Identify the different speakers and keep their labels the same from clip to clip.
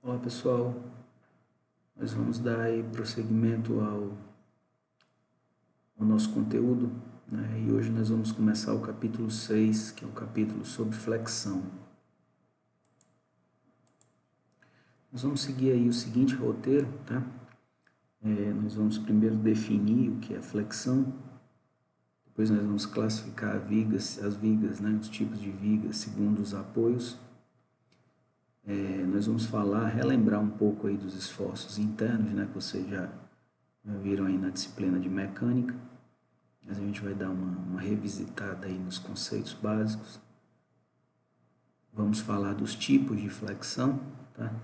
Speaker 1: Olá pessoal, nós vamos dar aí prosseguimento ao nosso conteúdo, né? E hoje nós vamos começar o capítulo 6, que é o capítulo sobre flexão. Nós vamos seguir aí o seguinte roteiro, tá? Nós vamos primeiro definir o que é flexão, depois nós vamos classificar as vigas, né? Os tipos de vigas segundo os apoios. Nós vamos relembrar um pouco aí dos esforços internos, né, que vocês já viram aí na disciplina de mecânica. Mas a gente vai dar uma revisitada aí nos conceitos básicos. Vamos falar dos tipos de flexão, tá?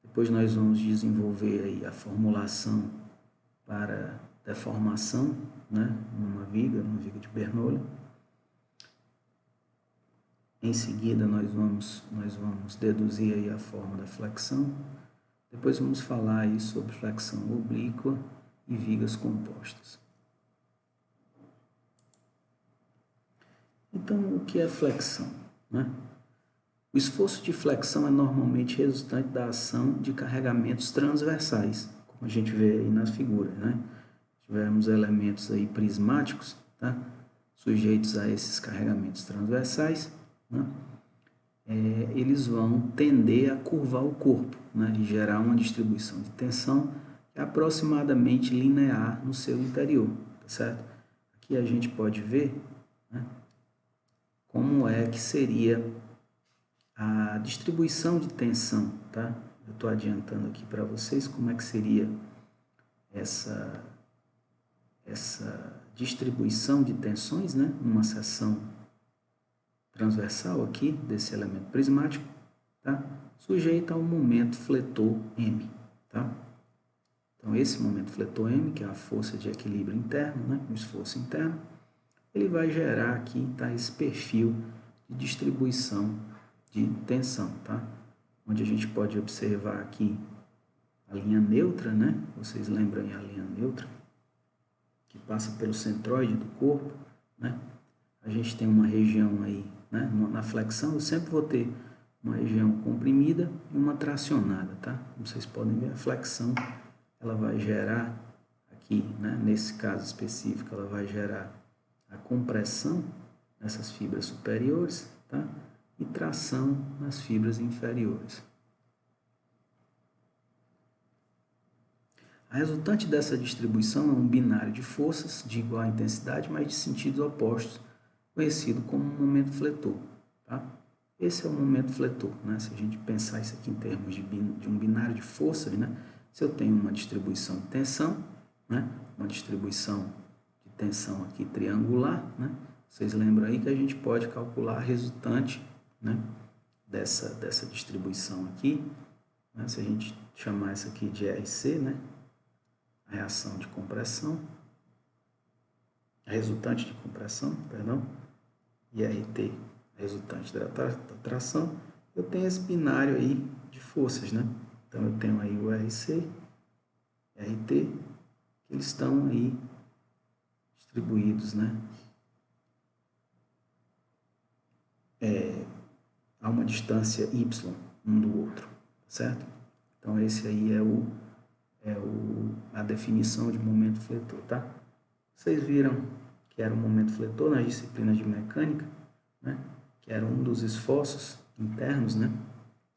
Speaker 1: Depois nós vamos desenvolver aí a formulação para deformação, né, numa viga de Bernoulli. Em seguida, nós vamos deduzir aí a forma da flexão. Depois vamos falar aí sobre flexão oblíqua e vigas compostas. Então, o que é flexão, né? O esforço de flexão é normalmente resultante da ação de carregamentos transversais, como a gente vê aí nas figuras, né? Tivemos elementos aí prismáticos, tá? Sujeitos a esses carregamentos transversais, né? Eles vão tender a curvar o corpo, né? E gerar uma distribuição de tensão que é aproximadamente linear no seu interior, tá certo? Aqui a gente pode ver, né, como é que seria a distribuição de tensão, tá? Eu estou adiantando aqui para vocês como é que seria essa distribuição de tensões, né? Numa seção transversal aqui desse elemento prismático, tá? Sujeita ao momento fletor M, tá? Então esse momento fletor M, que é a força de equilíbrio interno, né? O esforço interno, ele vai gerar aqui, tá, esse perfil de distribuição de tensão, tá? Onde a gente pode observar aqui a linha neutra, né? Vocês lembram aí a linha neutra, que passa pelo centróide do corpo, né? A gente tem uma região aí, né? Na flexão eu sempre vou ter uma região comprimida e uma tracionada, tá? Como vocês podem ver, a flexão, ela vai gerar aqui, né? Nesse caso específico, ela vai gerar a compressão nessas fibras superiores, tá? E tração nas fibras inferiores. A resultante dessa distribuição é um binário de forças de igual intensidade, mas de sentidos opostos, conhecido como momento fletor, tá? Esse é o momento fletor, né? Se a gente pensar isso aqui em termos de um binário de forças, né? Se eu tenho uma distribuição de tensão, né? Uma distribuição de tensão aqui triangular, né? Vocês lembram aí que a gente pode calcular a resultante, né, dessa distribuição aqui, né? Se a gente chamar isso aqui de RC, né? A reação de compressão, a resultante de compressão, perdão, e RT, resultante da tração, eu tenho esse binário aí de forças, né? Então eu tenho aí o RC, RT, que eles estão aí distribuídos, né? A uma distância y um do outro, certo? Então esse aí é a definição de momento fletor, tá? Vocês viram que era um momento fletor nas disciplinas de mecânica, né? Que era um dos esforços internos, né?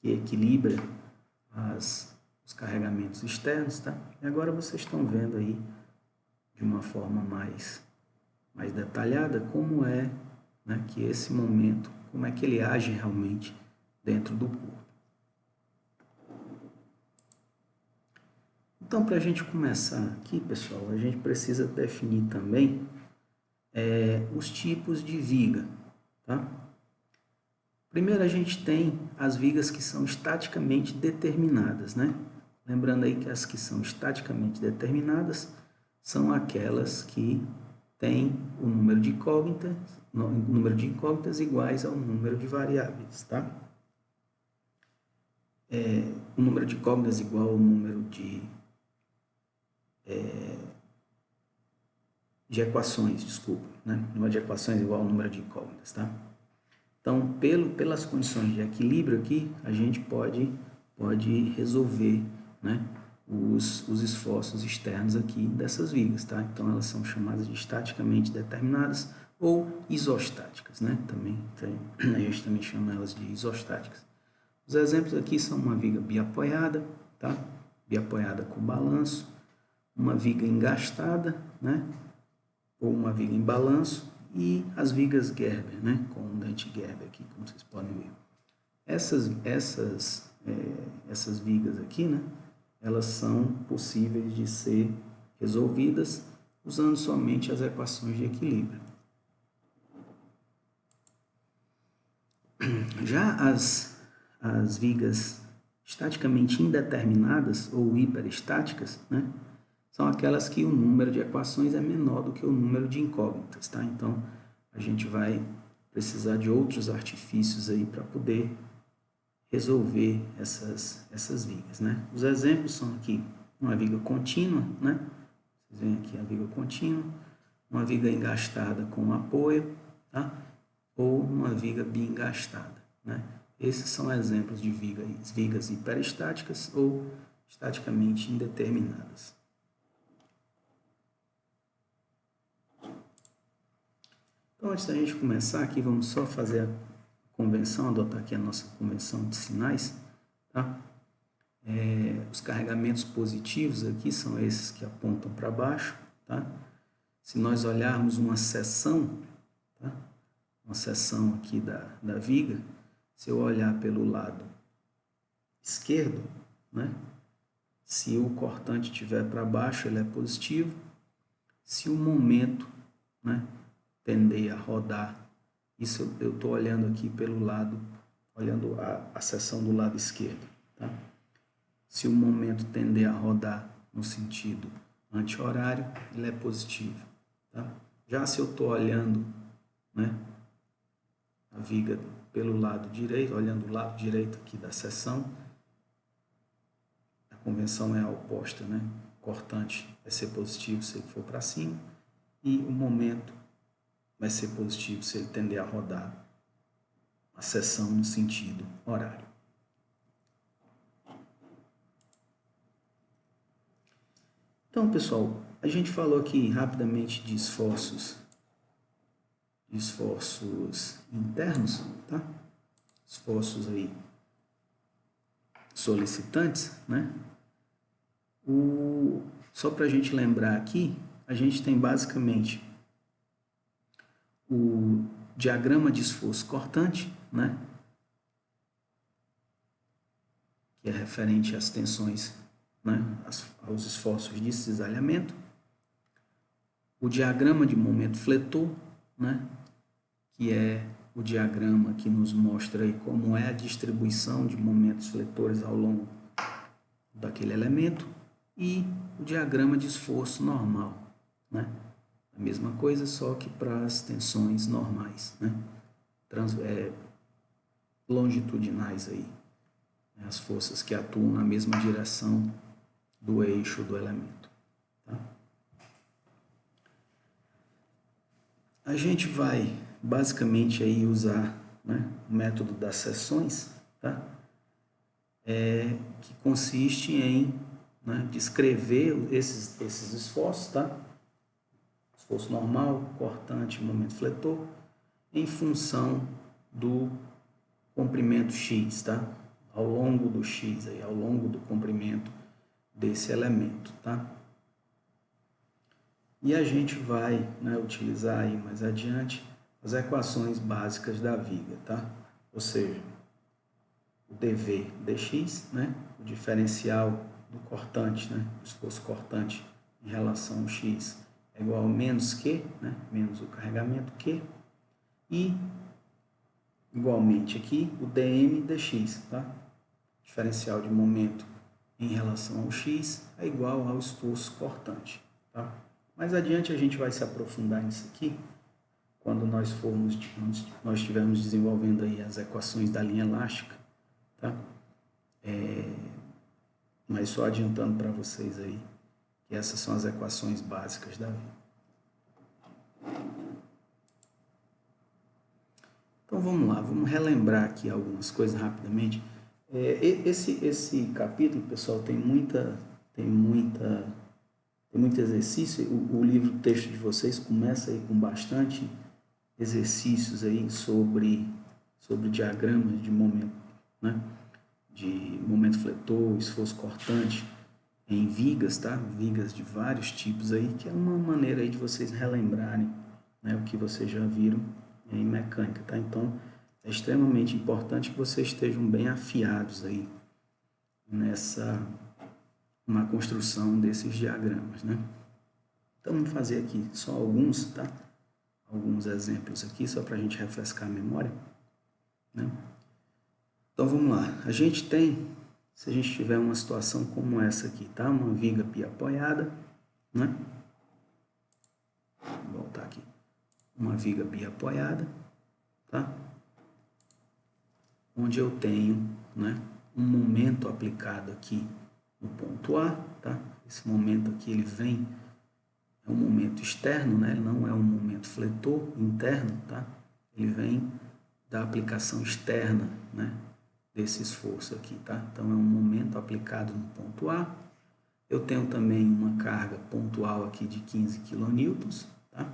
Speaker 1: Que equilibra os carregamentos externos, tá? E agora vocês estão vendo aí de uma forma mais detalhada como é, né, que esse momento, como é que ele age realmente dentro do corpo. Então, para a gente começar aqui, pessoal, a gente precisa definir também os tipos de viga, tá? Primeiro, a gente tem as vigas que são estaticamente determinadas, né? Lembrando aí que as que são estaticamente determinadas são aquelas que têm o número de incógnitas iguais ao número de variáveis, tá? O número de incógnitas igual ao número de equações, desculpa, né? O número de equações igual ao número de incógnitas, tá? Então, pelas condições de equilíbrio aqui, a gente pode pode resolver, né, os esforços externos aqui dessas vigas, tá? Então elas são chamadas de estaticamente determinadas ou isostáticas, né? A gente também chama elas de isostáticas. Os exemplos aqui são uma viga biapoiada, tá? Biapoiada com balanço, uma viga engastada, né? Ou uma viga em balanço, e as vigas Gerber, né? Com um dente Gerber aqui, como vocês podem ver. Essas vigas aqui, né? Elas são possíveis de ser resolvidas usando somente as equações de equilíbrio. Já as vigas estaticamente indeterminadas ou hiperestáticas, né, são aquelas que o número de equações é menor do que o número de incógnitas, tá? Então, a gente vai precisar de outros artifícios aí para poder resolver essas vigas, né? Os exemplos são aqui uma viga contínua, né? Vocês veem aqui a viga contínua, uma viga engastada com apoio, tá? Ou uma viga biengastada, né? Esses são exemplos de vigas hiperestáticas ou estaticamente indeterminadas. Então, antes da gente começar aqui, vamos só fazer a convenção, adotar aqui a nossa convenção de sinais, tá? Os carregamentos positivos aqui são esses que apontam para baixo, tá? Se nós olharmos uma seção, tá? Uma seção aqui da viga, se eu olhar pelo lado esquerdo, né? Se o cortante estiver para baixo, ele é positivo. Se o momento, né, tender a rodar, isso eu estou olhando aqui pelo lado, olhando a seção do lado esquerdo, tá? Se o momento tender a rodar no sentido anti-horário, ele é positivo, tá? Já se eu estou olhando, né, a viga pelo lado direito, olhando o lado direito aqui da seção, a convenção é a oposta, né? O cortante vai ser positivo se ele for para cima e o momento vai ser positivo se ele tender a rodar a seção no sentido horário. Então, pessoal, a gente falou aqui rapidamente de esforços internos, tá? Esforços aí solicitantes, né? Só para a gente lembrar aqui, a gente tem basicamente o diagrama de esforço cortante, né? Que é referente às tensões, né? Aos esforços de cisalhamento. O diagrama de momento fletor, né? Que é o diagrama que nos mostra aí como é a distribuição de momentos fletores ao longo daquele elemento, e o diagrama de esforço normal, né? A mesma coisa, só que para as tensões normais, né? Longitudinais aí, né? As forças que atuam na mesma direção do eixo do elemento, tá? A gente vai basicamente aí usar, né, o método das seções, tá? Que consiste em, né, descrever esses esforços, tá? Esforço normal, cortante, momento fletor, em função do comprimento x, tá? Ao longo do x, aí, ao longo do comprimento desse elemento, tá? E a gente vai, né, utilizar aí mais adiante as equações básicas da viga, tá? Ou seja, o dV dx, né? O diferencial do cortante, né? O esforço cortante em relação ao x é igual a menos Q, né? Menos o carregamento Q, e igualmente aqui o dm dx, tá? Diferencial de momento em relação ao x é igual ao esforço cortante, tá? Mais adiante a gente vai se aprofundar nisso aqui quando nós estivermos desenvolvendo aí as equações da linha elástica, tá? Mas só adiantando para vocês aí que essas são as equações básicas da viga. Então vamos lá, vamos relembrar aqui algumas coisas rapidamente. Esse capítulo, pessoal, tem muito exercício. O livro texto de vocês começa aí com bastante exercícios aí sobre diagramas de momento, né? De momento fletor, esforço cortante em vigas, tá? Vigas de vários tipos aí, que é uma maneira aí de vocês relembrarem, né, o que vocês já viram em mecânica, tá? Então, é extremamente importante que vocês estejam bem afiados aí na construção desses diagramas, né? Então, vamos fazer aqui só alguns, tá? Alguns exemplos aqui, só para a gente refrescar a memória, né? Então, vamos lá. A gente tem, se a gente tiver uma situação como essa aqui, tá? Uma viga pia apoiada, né? Vou voltar aqui. Uma viga pia apoiada, tá? Onde eu tenho, né, um momento aplicado aqui no ponto A, tá? Esse momento aqui, ele vem, é um momento externo, né? Ele não é um momento fletor interno, tá? Ele vem da aplicação externa, né, desse esforço aqui, tá? Então, é um momento aplicado no ponto A. Eu tenho também uma carga pontual aqui de 15 kN, tá?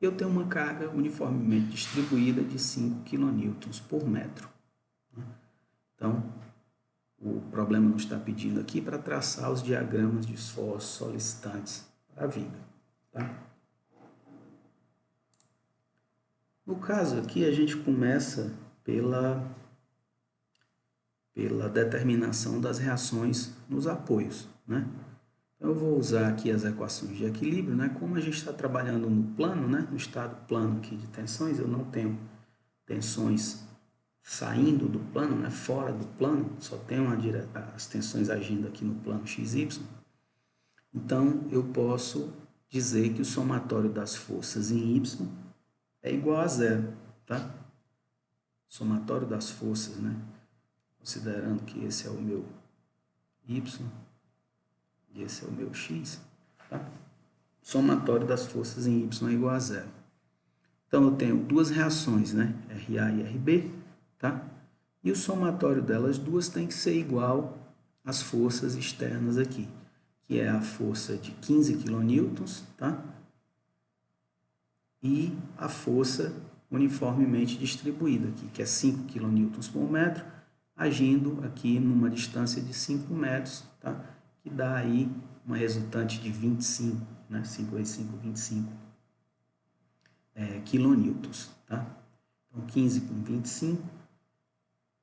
Speaker 1: Eu tenho uma carga uniformemente distribuída de 5 kN por metro. Então, o problema nos está pedindo aqui para traçar os diagramas de esforços solicitantes para a viga, tá? No caso aqui, a gente começa pela determinação das reações nos apoios, né? Então, eu vou usar aqui as equações de equilíbrio, né? Como a gente está trabalhando no plano, né? No estado plano aqui de tensões, eu não tenho tensões saindo do plano, né? Fora do plano, só tenho as tensões agindo aqui no plano XY. Então, eu posso dizer que o somatório das forças em Y é igual a zero, tá? Somatório das forças, né? Considerando que esse é o meu Y e esse é o meu X, tá? Somatório das forças em Y é igual a zero. Então, eu tenho duas reações, né? RA e RB, tá? E o somatório delas duas tem que ser igual às forças externas aqui, que é a força de 15 kN, tá? E a força uniformemente distribuída aqui, que é 5 kN por metro, agindo aqui numa distância de 5 metros, tá? Que dá aí uma resultante de 25, né? 5 vezes 5, 25 quilonewtons, tá? Então, 15 com 25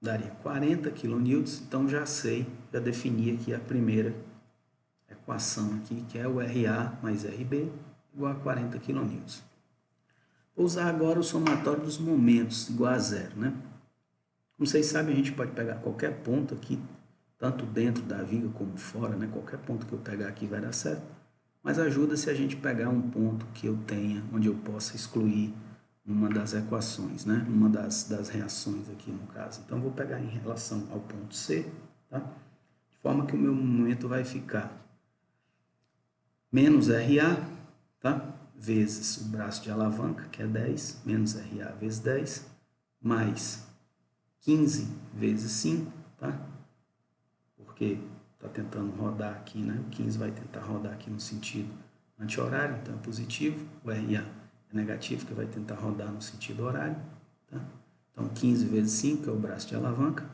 Speaker 1: daria 40 quilonewtons, então já sei, já defini aqui a primeira equação aqui, que é o RA mais RB igual a 40 quilonewtons. Vou usar agora o somatório dos momentos igual a zero, né? Como vocês sabem, a gente pode pegar qualquer ponto aqui, tanto dentro da viga como fora, né? Qualquer ponto que eu pegar aqui vai dar certo, mas ajuda se a gente pegar um ponto que eu tenha, onde eu possa excluir uma das equações, né? Uma das reações aqui no caso. Então, vou pegar em relação ao ponto C, tá? De forma que o meu momento vai ficar menos RA, tá? Vezes o braço de alavanca, que é 10, menos RA vezes 10, mais 15 vezes 5, tá? Porque está tentando rodar aqui, né? O 15 vai tentar rodar aqui no sentido anti-horário, então é positivo. O RA é negativo, que vai tentar rodar no sentido horário, tá? Então, 15 vezes 5 é o braço de alavanca,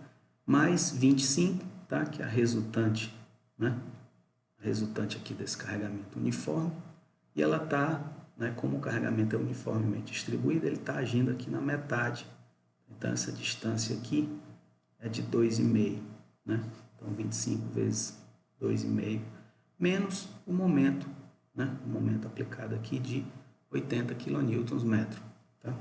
Speaker 1: mais 25, tá? Que é a resultante, né? A resultante aqui desse carregamento uniforme. E ela está, né? Como o carregamento é uniformemente distribuído, ele está agindo aqui na metade. Então, essa distância aqui é de 2,5, né? Então, 25 vezes 2,5 menos o momento, né? O momento aplicado aqui de 80 kN/metro, tá?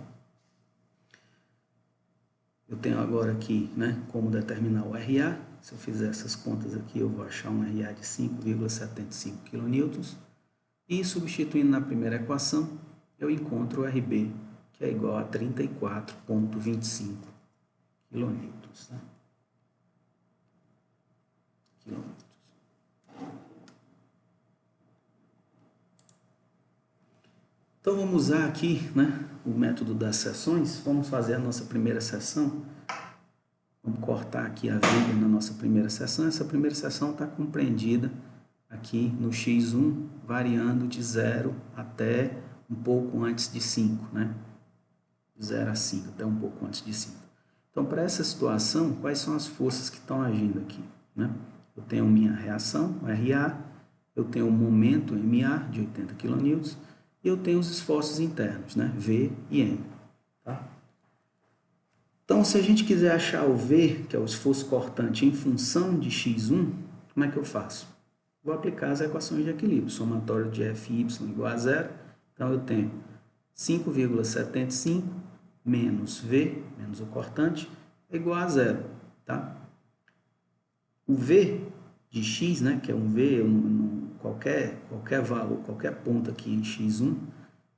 Speaker 1: Eu tenho agora aqui, né, como determinar o RA. Se eu fizer essas contas aqui, eu vou achar um RA de 5,75 kN. E substituindo na primeira equação, eu encontro o RB, que é igual a 34,25 kN, tá? Então, vamos usar aqui, né, o método das seções. Vamos fazer a nossa primeira seção. Vamos cortar aqui a viga na nossa primeira seção. Essa primeira seção está compreendida aqui no x1, variando de 0 até um pouco antes de 5, né? De 0 a 5, até um pouco antes de 5. Então, para essa situação, quais são as forças que estão agindo aqui, né? Eu tenho minha reação, RA, eu tenho o momento, MA, de 80 kN, e eu tenho os esforços internos, né? V e M, tá? Então, se a gente quiser achar o V, que é o esforço cortante, em função de x1, como é que eu faço? Vou aplicar as equações de equilíbrio. Somatório de Fy igual a 0. Então, eu tenho 5,75 menos V, menos o cortante, é igual a 0. Tá? O V de x, né, que é um V, qualquer valor, qualquer ponto aqui em x1,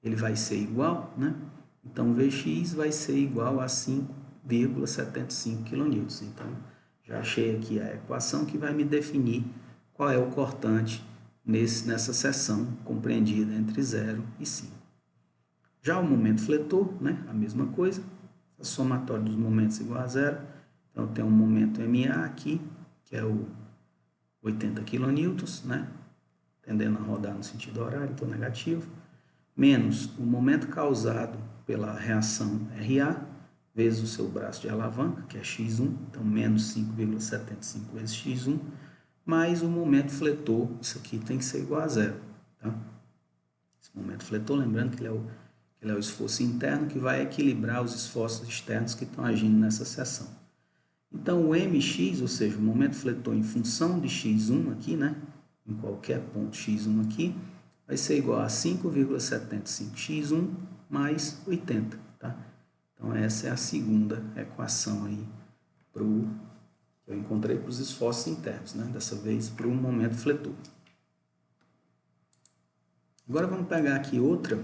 Speaker 1: ele vai ser igual, né? Então, Vx vai ser igual a 5,75 kN. Então, já achei aqui a equação que vai me definir qual é o cortante nessa seção compreendida entre 0 e 5. Já o momento fletor, né, a mesma coisa, a somatória dos momentos igual a 0. Então, eu tenho um momento MA aqui, que é o 80 kN, né, tendendo a rodar no sentido horário, então negativo, menos o momento causado pela reação RA, vezes o seu braço de alavanca, que é x1, então menos 5,75 vezes x1, mais o momento fletor, isso aqui tem que ser igual a 0. Tá? Esse momento fletor, lembrando que ele é o esforço interno que vai equilibrar os esforços externos que estão agindo nessa seção. Então, o mx, ou seja, o momento fletor em função de x1 aqui, né, em qualquer ponto x1 aqui, vai ser igual a 5,75x1 mais 80. Tá? Então, essa é a segunda equação aí que eu encontrei para os esforços internos, né? Dessa vez para o momento fletor. Agora vamos pegar aqui outra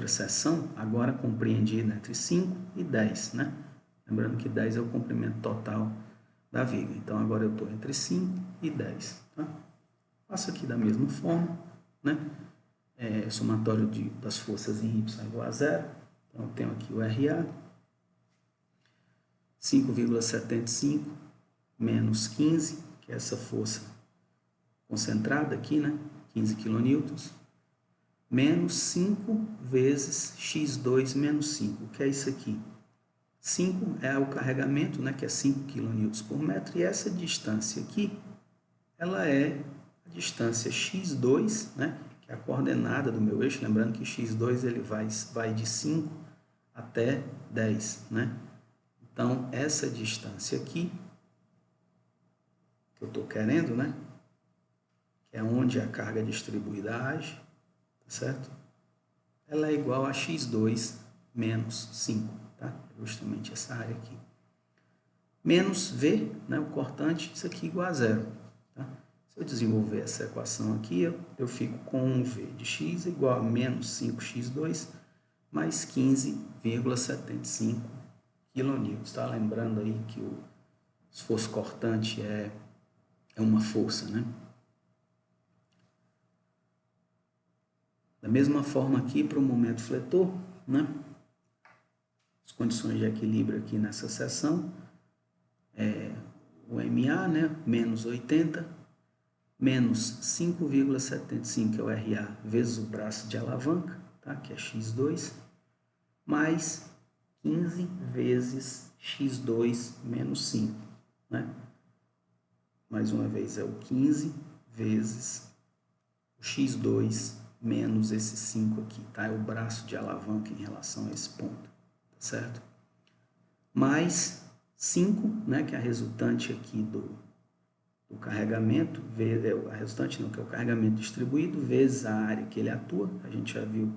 Speaker 1: seção, agora compreendida entre 5 e 10, né? Lembrando que 10 é o comprimento total da viga. Então, agora eu estou entre 5 e 10. Tá? Faço aqui da mesma forma, né? Somatório das forças em Y igual a 0. Então, eu tenho aqui o RA, 5,75 menos 15, que é essa força concentrada aqui, né? 15 kN, menos 5 vezes x2 menos 5, que é isso aqui. 5 é o carregamento, né? Que é 5 kN por metro, e essa distância aqui, ela é a distância x2, né? Que é a coordenada do meu eixo, lembrando que x2 ele vai de 5 até 10, né? Então, essa distância aqui, que eu estou querendo, né? Que é onde a carga distribuída age, tá certo? Ela é igual a x2 menos 5, tá? Justamente essa área aqui. Menos V, né? O cortante, isso aqui igual a 0, tá? Se eu desenvolver essa equação aqui, eu fico com um V de x igual a menos 5x2 mais 15,75 kN. Tá? Lembrando aí que o esforço cortante é uma força, né? Da mesma forma aqui para o momento fletor, né? As condições de equilíbrio aqui nessa seção é o MA, né? Menos 80, menos 5,75, que é o RA, vezes o braço de alavanca, tá? Que é x2, mais 15 vezes x2 menos 5, né? Mais uma vez é o 15 vezes o x2 menos esse 5 aqui, tá? É o braço de alavanca em relação a esse ponto, tá certo? Mais 5, né, que é a resultante aqui do carregamento, a resultante não, que é o carregamento distribuído, vezes a área que ele atua, a gente já viu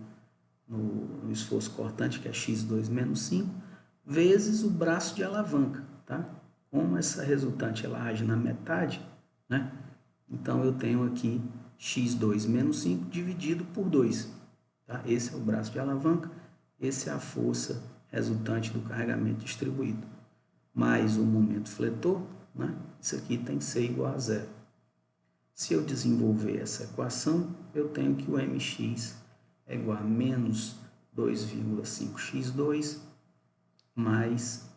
Speaker 1: no esforço cortante, que é x2 menos 5, vezes o braço de alavanca, tá? Como essa resultante ela age na metade, né? Então, eu tenho aqui x2 menos 5 dividido por 2. Tá? Esse é o braço de alavanca, esse é a força resultante do carregamento distribuído. Mais o momento fletor, né? Isso aqui tem que ser igual a 0. Se eu desenvolver essa equação, eu tenho que o mx é igual a menos 2,5x2 mais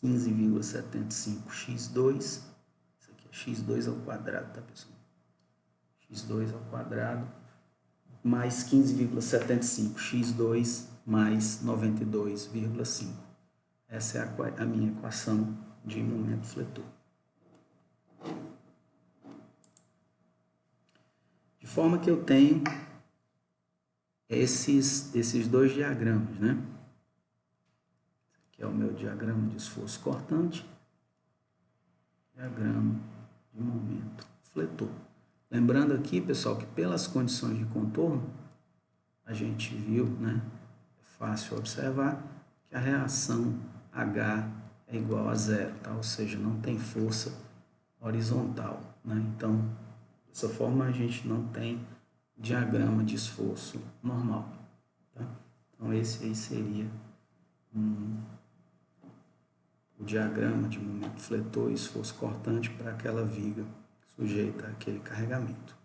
Speaker 1: 15,75x2, isso aqui é x2 ao quadrado, tá, pessoal? x2 ao quadrado mais 15,75x2 mais 92,5. Essa é a minha equação de momento fletor. De forma que eu tenho esses dois diagramas, né? Esse aqui é o meu diagrama de esforço cortante, diagrama de momento fletor. Lembrando aqui, pessoal, que pelas condições de contorno, a gente viu, né? É fácil observar que a reação H é igual a zero, tá? Ou seja, não tem força horizontal, né? Então, dessa forma, a gente não tem diagrama de esforço normal, tá? Então, esse aí seria o diagrama de momento fletor e esforço cortante para aquela viga sujeita àquele carregamento.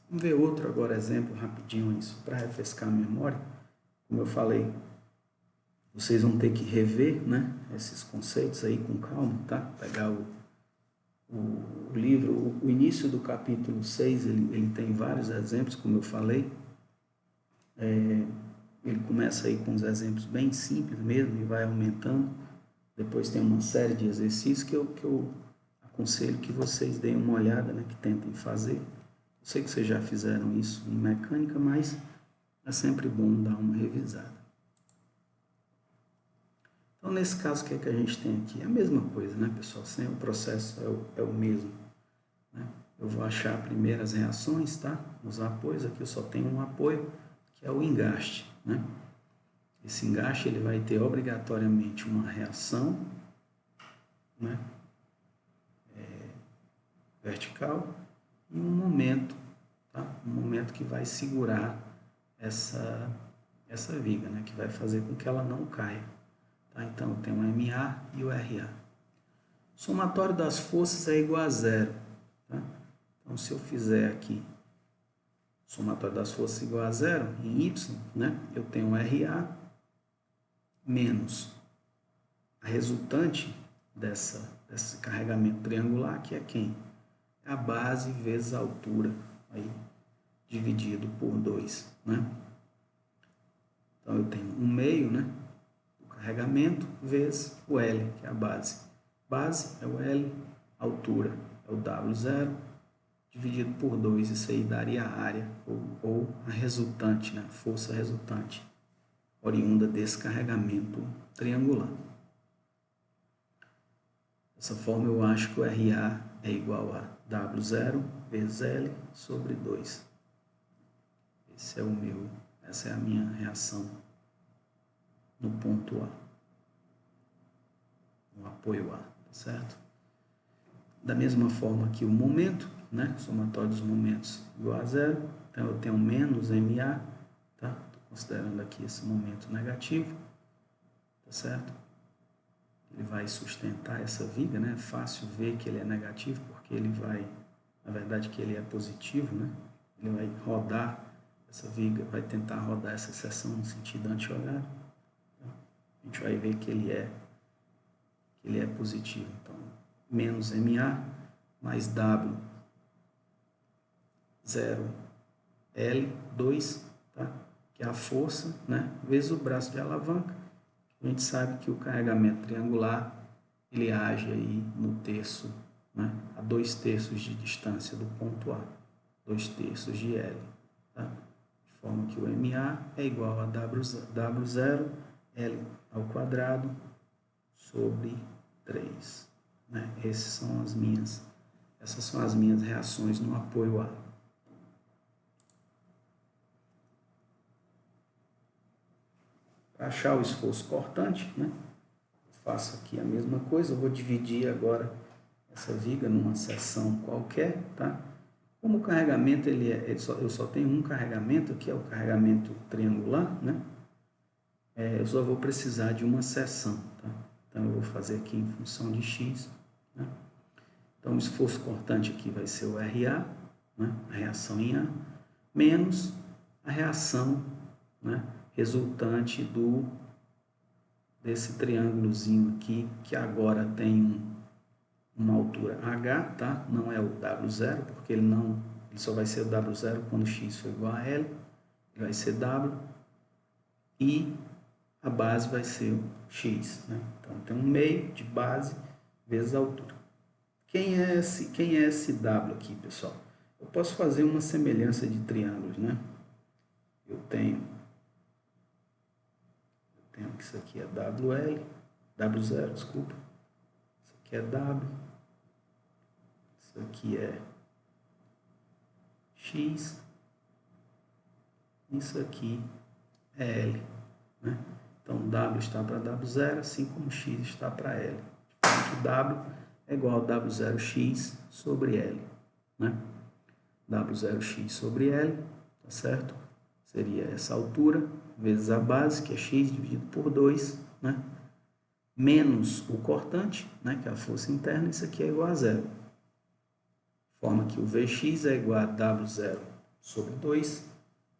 Speaker 1: Vamos ver outro agora exemplo rapidinho isso para refrescar a memória. Como eu falei, vocês vão ter que rever, né, esses conceitos aí com calma, tá? Pegar o livro, o início do capítulo 6, ele tem vários exemplos, como eu falei. Ele começa aí com uns exemplos bem simples mesmo e vai aumentando. Depois tem uma série de exercícios que eu aconselho que vocês deem uma olhada, né, que tentem fazer. Eu sei que vocês já fizeram isso em mecânica, mas é sempre bom dar uma revisada. Então, nesse caso, o que é que a gente tem aqui? É a mesma coisa, né, pessoal? Sem o processo é o mesmo, né? Eu vou achar primeiro as reações, tá? Os apoios, aqui eu só tenho um apoio, que é o engaste, né? Esse engaste ele vai ter obrigatoriamente uma reação, né, vertical e um momento, tá? Um momento que vai segurar essa viga, né, que vai fazer com que ela não caia. Tá? Então, eu tenho o MA e o RA. O somatório das forças é igual a zero. Tá? Então, se eu fizer aqui somatório das forças igual a zero, em Y, né, eu tenho o RA menos a resultante desse carregamento triangular, que é quem? É a base vezes a altura, aí, dividido por 2. Né? Então, eu tenho 1/2, né, do carregamento vezes o L, que é a base. Base é o L, altura é o W0, dividido por 2, isso aí daria a área, ou a resultante, né, força resultante, oriunda desse carregamento triangular. Dessa forma, eu acho que o RA é igual a W0 vezes L sobre 2. Essa é a minha reação no ponto A, no apoio A, certo? Da mesma forma que o momento, né, somatório dos momentos igual a zero, então eu tenho menos MA, tá? Estou considerando aqui esse momento negativo, tá certo? Ele vai sustentar essa viga, né? É fácil ver que ele é negativo, porque ele vai, na verdade que ele é positivo, né? Ele vai rodar essa viga, vai tentar rodar essa seção no sentido anti-horário. Tá? A gente vai ver que ele é positivo. Então, menos MA mais W 0L2, tá? Que é a força, né? Vezes o braço de alavanca. A gente sabe que o carregamento triangular ele age aí no terço, né? A 2/3 de distância do ponto A, 2/3 de L, tá? De forma que o MA é igual a W0 L ao quadrado sobre 3. Né? Essas são as minhas reações no apoio A. Para achar o esforço cortante, né? Faço aqui a mesma coisa, eu vou dividir agora essa viga numa seção qualquer, tá? Como o carregamento eu só tenho um carregamento, que é o carregamento triangular, né? Eu só vou precisar de uma seção, tá? Então eu vou fazer aqui em função de x, né? Então o esforço cortante aqui vai ser o RA, né? A reação em A, menos a reação, né, resultante do desse triângulozinho aqui, que agora tem uma altura H, tá? Não é o W0, porque ele só vai ser o W0 quando x for igual a L, ele vai ser W, e a base vai ser o x, né? Então, tem um meio de base vezes a altura. Quem é esse W aqui, pessoal? Eu posso fazer uma semelhança de triângulos, né? Eu tenho que isso aqui é W0, desculpa. Isso aqui é W. Isso aqui é X. Isso aqui é L, né? Então, W está para W0, assim como X está para L. Portanto, W é igual a W0x sobre L, né? W0x sobre L, tá certo? Seria essa altura vezes a base, que é x dividido por 2, né? Menos o cortante, né? Que é a força interna, isso aqui é igual a zero. De forma que o Vx é igual a W0 sobre 2,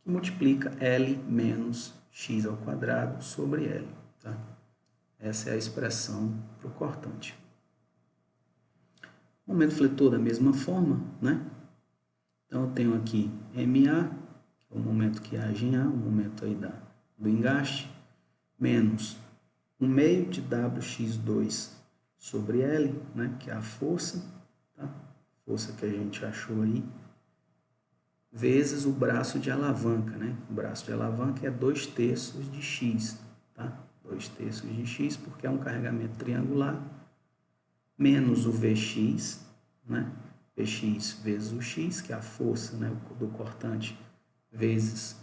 Speaker 1: que multiplica L menos x ao quadrado sobre L, tá? Essa é a expressão para o cortante. Momento fletor da mesma forma, né? Então, eu tenho aqui MA, que é o momento que age em A, o momento aí do engaste, menos 1 meio de WX2 sobre L, né? Que é a força, tá? Força que a gente achou aí, vezes o braço de alavanca, né? O braço de alavanca é 2/3 de x, tá? 2/3 de x, porque é um carregamento triangular, menos o Vx, né? Vx vezes o x, que é a força, né, do cortante, vezes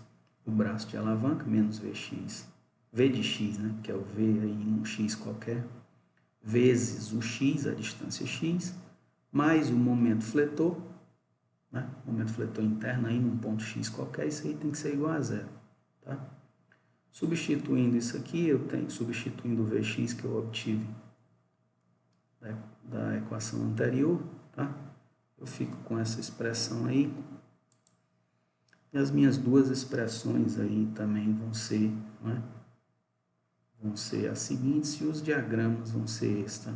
Speaker 1: o braço de alavanca, menos Vx, V de x, né, que é o V aí em um x qualquer, vezes o x, a distância x, mais o momento fletor, né, momento fletor interno aí num ponto x qualquer, isso aí tem que ser igual a zero, tá? Substituindo isso aqui, substituindo o Vx que eu obtive da equação anterior, tá? Eu fico com essa expressão aí. E as minhas duas expressões aí também vão ser, né? Vão ser as seguintes e os diagramas vão ser estes, tá?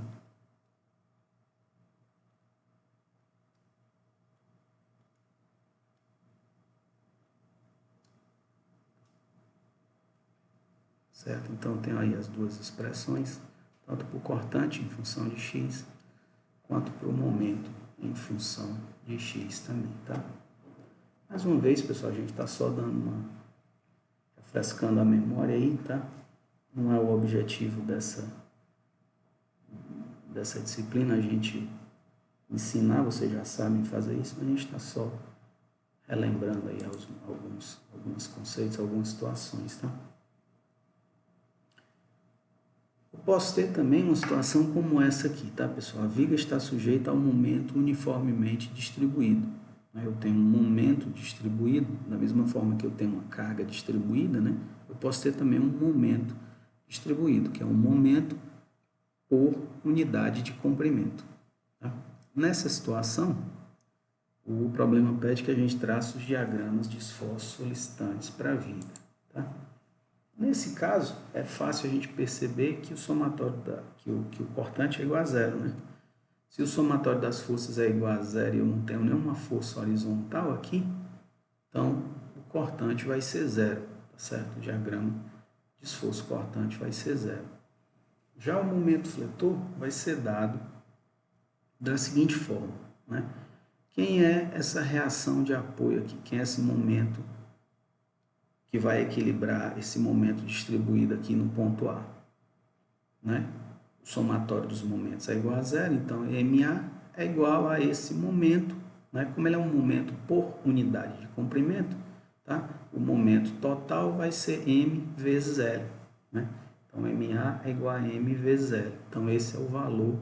Speaker 1: Certo? Então, tem aí as duas expressões, tanto para o cortante em função de x, quanto para o momento em função de x também, tá? Mais uma vez, pessoal, a gente está só refrescando a memória aí, tá? Não é o objetivo dessa disciplina a gente ensinar, vocês já sabem fazer isso, mas a gente está só relembrando aí alguns conceitos, algumas situações, tá? Eu posso ter também uma situação como essa aqui, tá, pessoal? A viga está sujeita a um momento uniformemente distribuído. Eu tenho um momento distribuído, da mesma forma que eu tenho uma carga distribuída, né? Eu posso ter também um momento distribuído, que é um momento por unidade de comprimento. Tá? Nessa situação, o problema pede que a gente trace os diagramas de esforço solicitantes para a viga. Tá? Nesse caso, é fácil a gente perceber que o somatório que o cortante é igual a zero, né? Se o somatório das forças é igual a zero e eu não tenho nenhuma força horizontal aqui, então o cortante vai ser zero, tá certo? O diagrama de esforço cortante vai ser zero. Já o momento fletor vai ser dado da seguinte forma, né? Quem é essa reação de apoio aqui? Quem é esse momento que vai equilibrar esse momento distribuído aqui no ponto A, né? O somatório dos momentos é igual a zero, então MA é igual a esse momento, né? Como ele é um momento por unidade de comprimento, tá? O momento total vai ser M vezes L, né? Então MA é igual a M vezes L. Então esse é o valor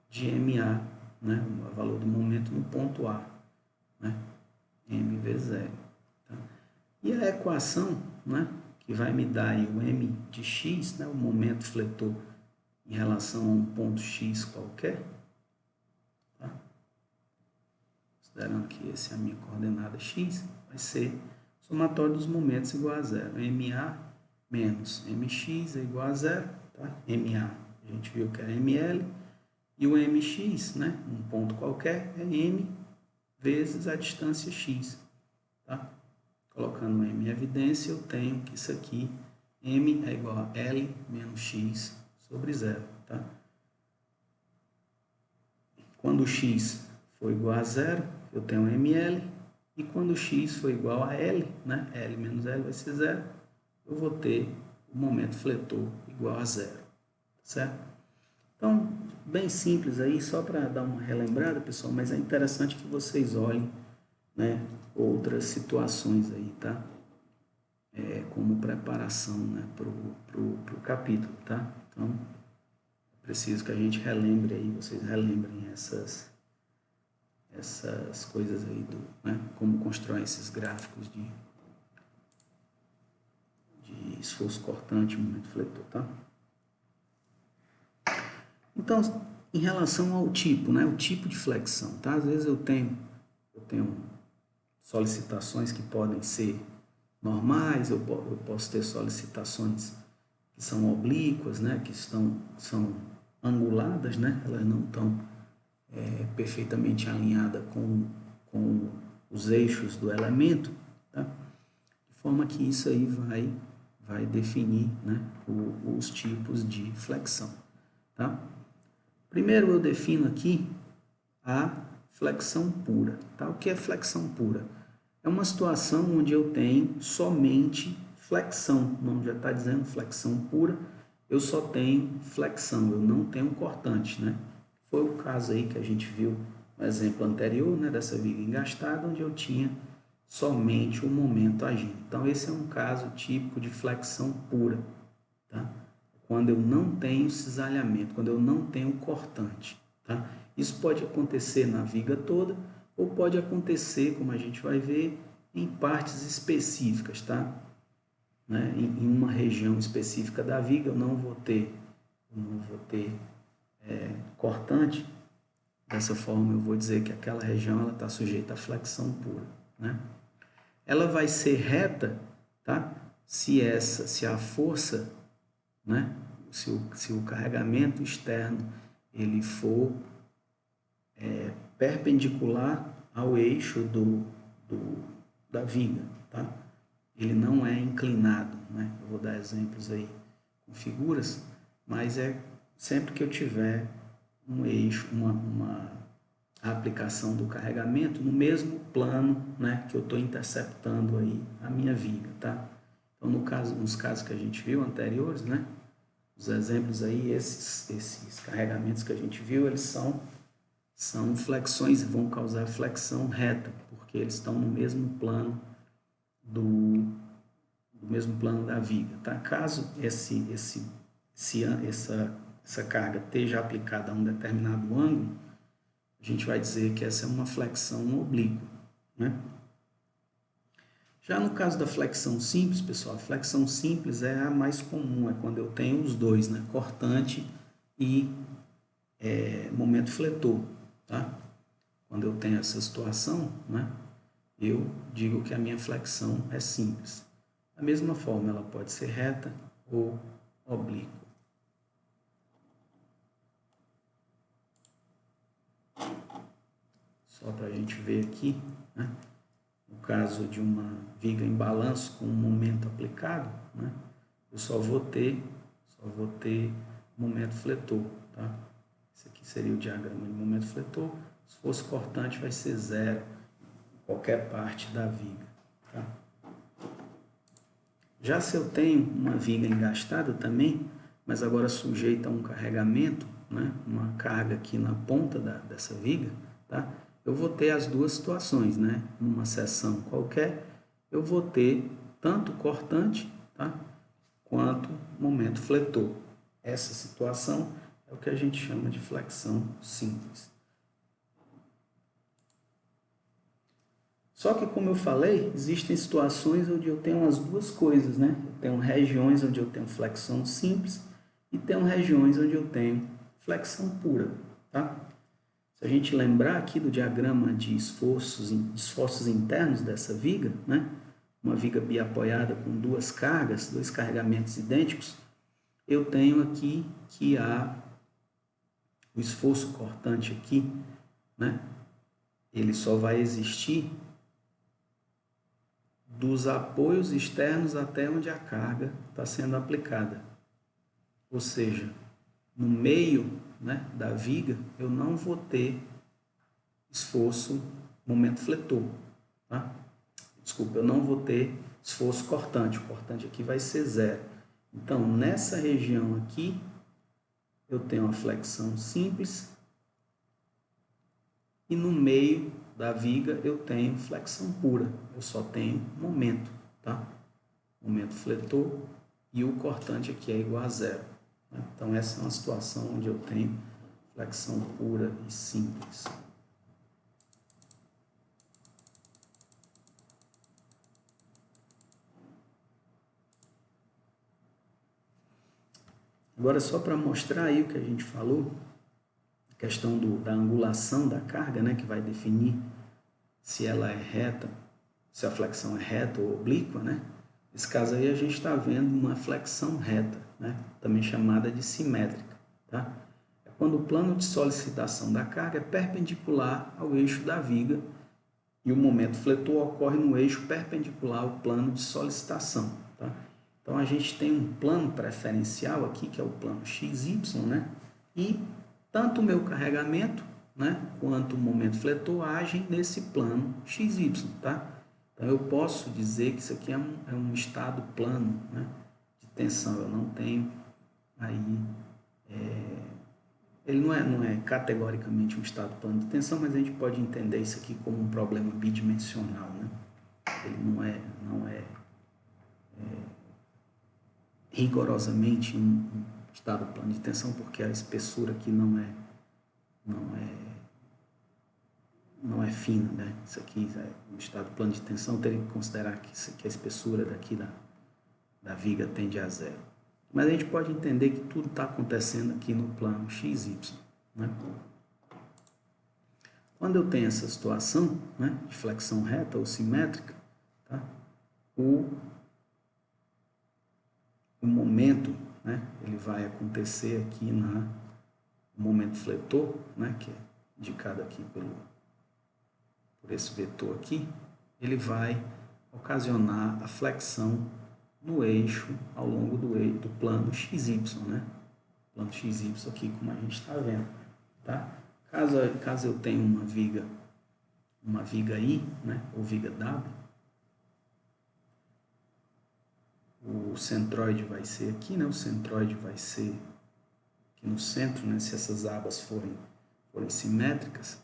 Speaker 1: de MA, né? O valor do momento no ponto A, né? M vezes L. Tá? E a equação, né, que vai me dar aí o M de x, né, o momento fletor em relação a um ponto x qualquer, tá? Considerando que essa é a minha coordenada x, vai ser somatório dos momentos igual a zero. MA menos MX é igual a zero, tá? MA, a gente viu que era ML, e o MX, né? Um ponto qualquer, é M vezes a distância X, tá? Colocando M em evidência, eu tenho que isso aqui, M é igual a L menos X sobre 0, tá? Quando X for igual a 0, eu tenho ML, e quando X for igual a L, né? L menos L vai ser 0, eu vou ter o momento fletor igual a 0, certo? Então, bem simples aí, só para dar uma relembrada, pessoal, mas é interessante que vocês olhem, né, outras situações aí, tá? Como preparação, né, pro capítulo, tá? Então, preciso que a gente relembre aí, vocês relembrem essas coisas aí, né, como constrói esses gráficos de esforço cortante, momento fletor, tá? Então, em relação ao tipo, né, o tipo de flexão, tá? Às vezes eu tenho solicitações que podem ser normais, eu posso ter solicitações que são oblíquas, né, que são anguladas, né, elas não estão perfeitamente alinhadas com os eixos do elemento, tá? De forma que isso aí vai definir, né, os tipos de flexão, tá? Primeiro eu defino aqui a flexão pura, tá? O que é flexão pura? É uma situação onde eu tenho somente flexão, o nome já está dizendo flexão pura, eu só tenho flexão, eu não tenho cortante, né? Foi o caso aí que a gente viu no exemplo anterior, né, dessa viga engastada, onde eu tinha somente o momento agindo. Então, esse é um caso típico de flexão pura, tá? Quando eu não tenho cisalhamento, quando eu não tenho cortante, tá? Isso pode acontecer na viga toda ou pode acontecer, como a gente vai ver, em partes específicas, tá? Né? Em uma região específica da viga eu não vou ter cortante. Dessa forma eu vou dizer que aquela região está sujeita à flexão pura, né? Ela vai ser reta, tá? Se a força, né? Se o carregamento externo ele for perpendicular ao eixo da viga, tá? Ele não é inclinado, né? Eu vou dar exemplos aí com figuras, mas é sempre que eu tiver um eixo, uma aplicação do carregamento no mesmo plano, né, que eu estou interceptando aí a minha viga, tá? Então, nos casos que a gente viu anteriores, né, os exemplos aí, esses carregamentos que a gente viu, eles são flexões, vão causar flexão reta, porque eles estão no mesmo plano do mesmo plano da viga, tá? Caso essa carga esteja aplicada a um determinado ângulo, a gente vai dizer que essa é uma flexão oblíqua, né? Já no caso da flexão simples, pessoal, a flexão simples é a mais comum, é quando eu tenho os dois, né? Cortante e momento fletor, tá? Quando eu tenho essa situação, né? Eu digo que a minha flexão é simples. Da mesma forma, ela pode ser reta ou oblíqua. Só para a gente ver aqui, né? No caso de uma viga em balanço com um momento aplicado, né? Eu só vou ter momento fletor, tá? Esse aqui seria o diagrama de momento fletor. Se fosse cortante, vai ser 0 em qualquer parte da viga, tá? Já se eu tenho uma viga engastada também, mas agora sujeita a um carregamento, né? Uma carga aqui na ponta dessa viga, tá? Eu vou ter as duas situações, né? Numa seção qualquer, eu vou ter tanto cortante, tá? Quanto momento fletor. Essa situação é o que a gente chama de flexão simples. Só que, como eu falei, existem situações onde eu tenho as duas coisas, né? Eu tenho regiões onde eu tenho flexão simples e tenho regiões onde eu tenho flexão pura, tá? Se a gente lembrar aqui do diagrama de esforços internos dessa viga, né? Uma viga biapoiada com duas cargas, dois carregamentos idênticos, eu tenho aqui que o esforço cortante aqui, né, ele só vai existir dos apoios externos até onde a carga está sendo aplicada. Ou seja, no meio, né, da viga, eu não vou ter esforço, momento fletor. Tá? Desculpa, eu não vou ter esforço cortante. O cortante aqui vai ser zero. Então, nessa região aqui, eu tenho uma flexão simples. E no meio da viga eu tenho flexão pura. Eu só tenho momento, tá? Momento fletor e o cortante aqui é igual a zero. Né? Então, essa é uma situação onde eu tenho flexão pura e simples. Agora, só para mostrar aí o que a gente falou, a questão da angulação da carga, né, que vai definir se ela é reta, se a flexão é reta ou oblíqua, né? Nesse caso aí a gente está vendo uma flexão reta, né? Também chamada de simétrica, tá? É quando o plano de solicitação da carga é perpendicular ao eixo da viga e o momento fletor ocorre no eixo perpendicular ao plano de solicitação, tá? Então, a gente tem um plano preferencial aqui, que é o plano XY, né? E tanto o meu carregamento, né, quanto o momento fletor agem nesse plano XY, tá? Então, eu posso dizer que isso aqui é um estado plano, né, de tensão. Eu não tenho aí... ele não é categoricamente um estado plano de tensão, mas a gente pode entender isso aqui como um problema bidimensional, né? Ele não é rigorosamente um estado plano de tensão, porque a espessura aqui não é fina, né? Isso aqui é um estado plano de tensão, teria que considerar que a espessura daqui da viga tende a zero. Mas a gente pode entender que tudo está acontecendo aqui no plano XY, né? Quando eu tenho essa situação, né, de flexão reta ou simétrica, tá? O momento, né, ele vai acontecer aqui no momento fletor, né, que é indicado aqui por esse vetor aqui, ele vai ocasionar a flexão no eixo ao longo do plano XY, né? Plano XY aqui, como a gente está vendo, tá? Caso eu tenha uma viga I, né, ou viga W, o centroide vai ser aqui, né? O centroide vai ser aqui no centro, né? Se essas abas forem simétricas,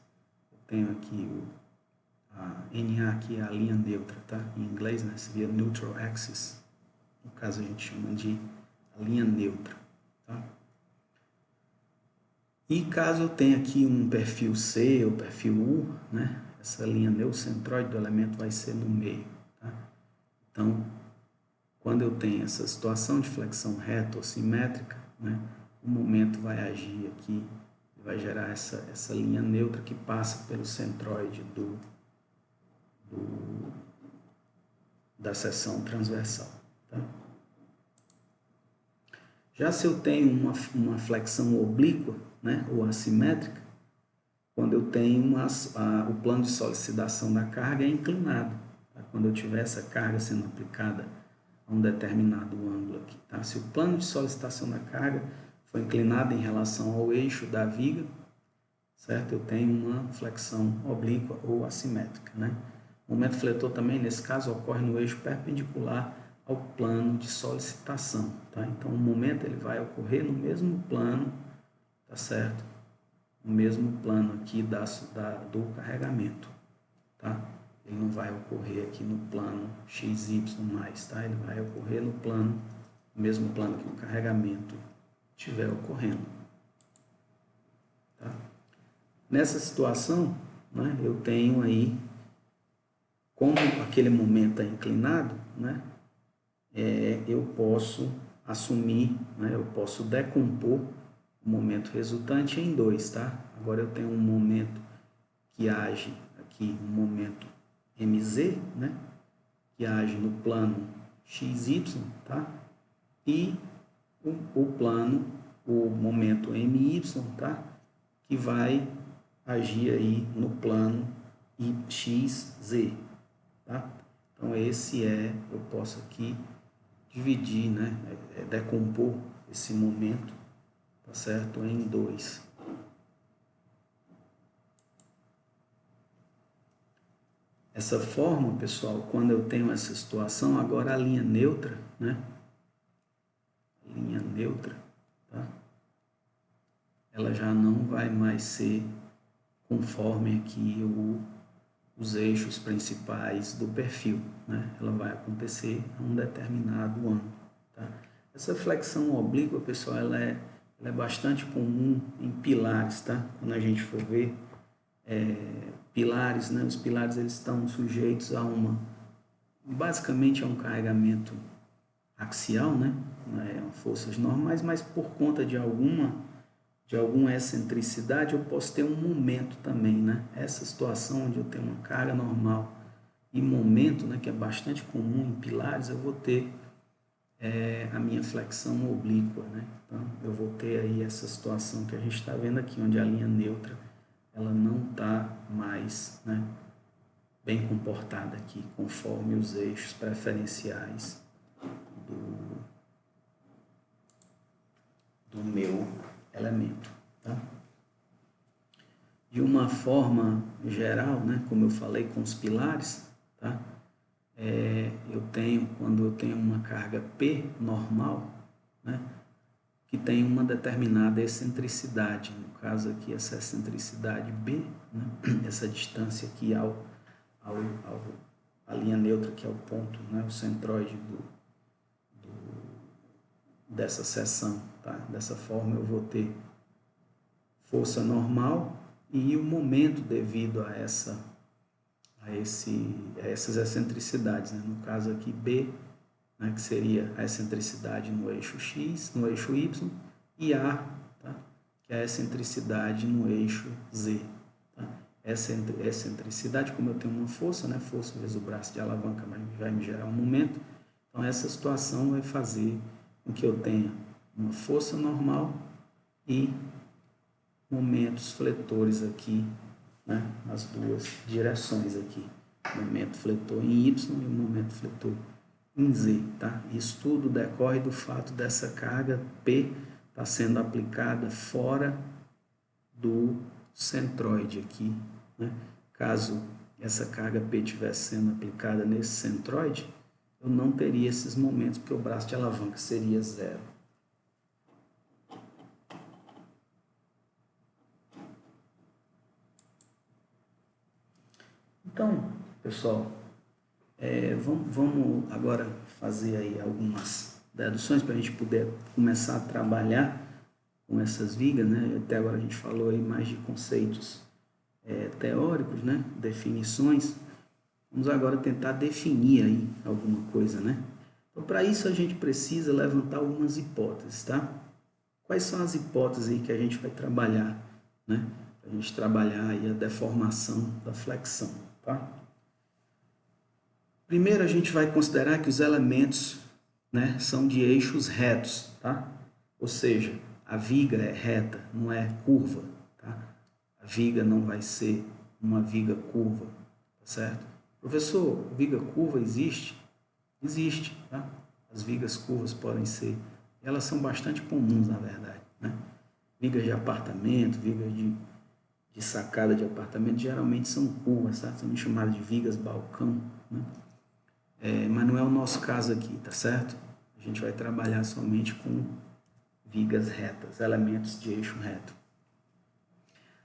Speaker 1: eu tenho aqui a NA aqui é a linha neutra, tá? Em inglês, né? Seria neutral axis. No caso a gente chama de a linha neutra, tá? E caso eu tenha aqui um perfil C ou perfil U, né? Essa linha neutra, o centroide do elemento vai ser no meio, tá? Então, quando eu tenho essa situação de flexão reta ou simétrica, né, o momento vai agir aqui, vai gerar essa linha neutra que passa pelo centroide da seção transversal. Tá? Já se eu tenho uma flexão oblíqua, né, ou assimétrica, quando eu tenho o plano de solicitação da carga é inclinado. Tá? Quando eu tiver essa carga sendo aplicada a um determinado ângulo aqui, tá? Se o plano de solicitação da carga for inclinado em relação ao eixo da viga, certo? Eu tenho uma flexão oblíqua ou assimétrica, né? O momento fletor também, nesse caso, ocorre no eixo perpendicular ao plano de solicitação, tá? Então, o momento ele vai ocorrer no mesmo plano, tá certo? No mesmo plano aqui do carregamento, tá? Ele não vai ocorrer aqui no plano XY+, tá? Ele vai ocorrer no mesmo plano que o carregamento estiver ocorrendo. Tá? Nessa situação, né, eu tenho aí, como aquele momento é inclinado, né, eu posso assumir, né, eu posso decompor o momento resultante em dois, tá? Agora eu tenho um momento que age aqui, um momento mz, né, que age no plano xy, tá? E o plano, o momento MY, tá? Que vai agir aí no plano XZ, tá? Então esse eu posso aqui dividir, né? Decompor esse momento, tá certo? Em dois. Essa forma, pessoal, quando eu tenho essa situação, agora a linha neutra, né? Linha neutra, tá? Ela já não vai mais ser conforme aqui os eixos principais do perfil, né? Ela vai acontecer a um determinado ângulo, tá? Essa flexão oblíqua, pessoal, ela é bastante comum em pilares, tá? Quando a gente for ver pilares, né? Os pilares eles estão sujeitos a basicamente a um carregamento axial, né? Forças normais, mas por conta de alguma excentricidade eu posso ter um momento também, né? Essa situação onde eu tenho uma carga normal e momento, né? Que é bastante comum em pilares, eu vou ter a minha flexão oblíqua, né? Então eu vou ter aí essa situação que a gente está vendo aqui, onde a linha neutra ela não está mais, né, bem comportada aqui, conforme os eixos preferenciais do meu elemento. Tá? De uma forma geral, né, como eu falei com os pilares, tá? Quando eu tenho uma carga P normal, né, que tem uma determinada excentricidade, no caso aqui essa excentricidade B, né, essa distância aqui a linha neutra, que é o ponto, né, o centroide dessa seção, tá? Dessa forma eu vou ter força normal e o momento devido a essas excentricidades, né? No caso aqui B, né, que seria a excentricidade no eixo X, no eixo Y, e A, tá? Que é a excentricidade no eixo Z. Tá? Essa excentricidade, como eu tenho uma força, né, força vezes o braço de alavanca vai me gerar um momento, então essa situação vai fazer com que eu tenha uma força normal e momentos fletores aqui, né, nas duas direções aqui. Momento fletor em Y e o momento fletor em Z, tá? Isso tudo decorre do fato dessa carga P estar sendo aplicada fora do centroide aqui, né? Caso essa carga P estivesse sendo aplicada nesse centroide, eu não teria esses momentos, porque o braço de alavanca seria zero. Então, pessoal, vamos agora fazer aí algumas deduções para a gente poder começar a trabalhar com essas vigas, né? Até agora a gente falou aí mais de conceitos teóricos, né? Definições. Vamos agora tentar definir aí alguma coisa, né? Então, para isso a gente precisa levantar algumas hipóteses, tá? Quais são as hipóteses aí que a gente vai trabalhar, né? A gente trabalhar aí a deformação da flexão, tá? Primeiro a gente vai considerar que os elementos, né, são de eixos retos, tá? Ou seja, a viga é reta, não é curva, tá? A viga não vai ser uma viga curva, tá certo? Professor, viga curva existe? Existe, tá? As vigas curvas podem ser, elas são bastante comuns na verdade, né? Vigas de apartamento, vigas de sacada de apartamento geralmente são curvas, tá? São chamadas de vigas balcão, né? Mas não é o nosso caso aqui, tá certo? A gente vai trabalhar somente com vigas retas, elementos de eixo reto.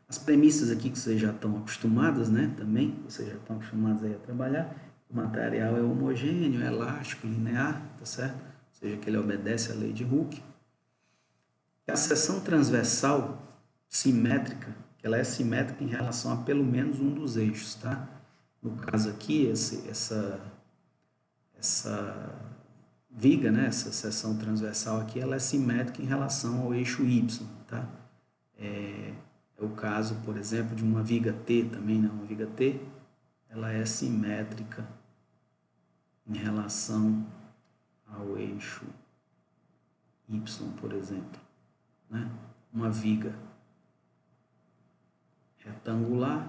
Speaker 1: As premissas aqui que vocês já estão acostumadas, né? Também, vocês já estão acostumados aí a trabalhar. O material é homogêneo, é elástico, linear, tá certo? Ou seja, que ele obedece à lei de Hooke. A seção transversal simétrica, ela é simétrica em relação a pelo menos um dos eixos, tá? No caso aqui, essa viga, né, essa seção transversal aqui, ela é simétrica em relação ao eixo Y, tá? É o caso, por exemplo, de uma viga T também, né? Uma viga T, ela é simétrica em relação ao eixo Y, por exemplo, né? Uma viga retangular,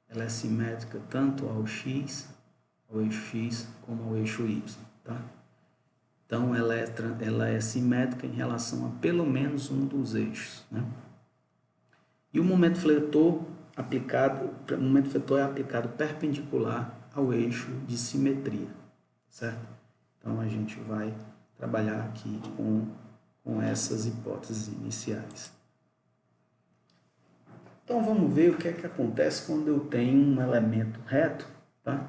Speaker 1: ela é simétrica tanto ao eixo X como ao eixo Y, tá? Então, ela é simétrica em relação a pelo menos um dos eixos, né? E o momento fletor é aplicado perpendicular ao eixo de simetria, certo? Então, a gente vai trabalhar aqui com essas hipóteses iniciais. Então, vamos ver o que é que acontece quando eu tenho um elemento reto, tá?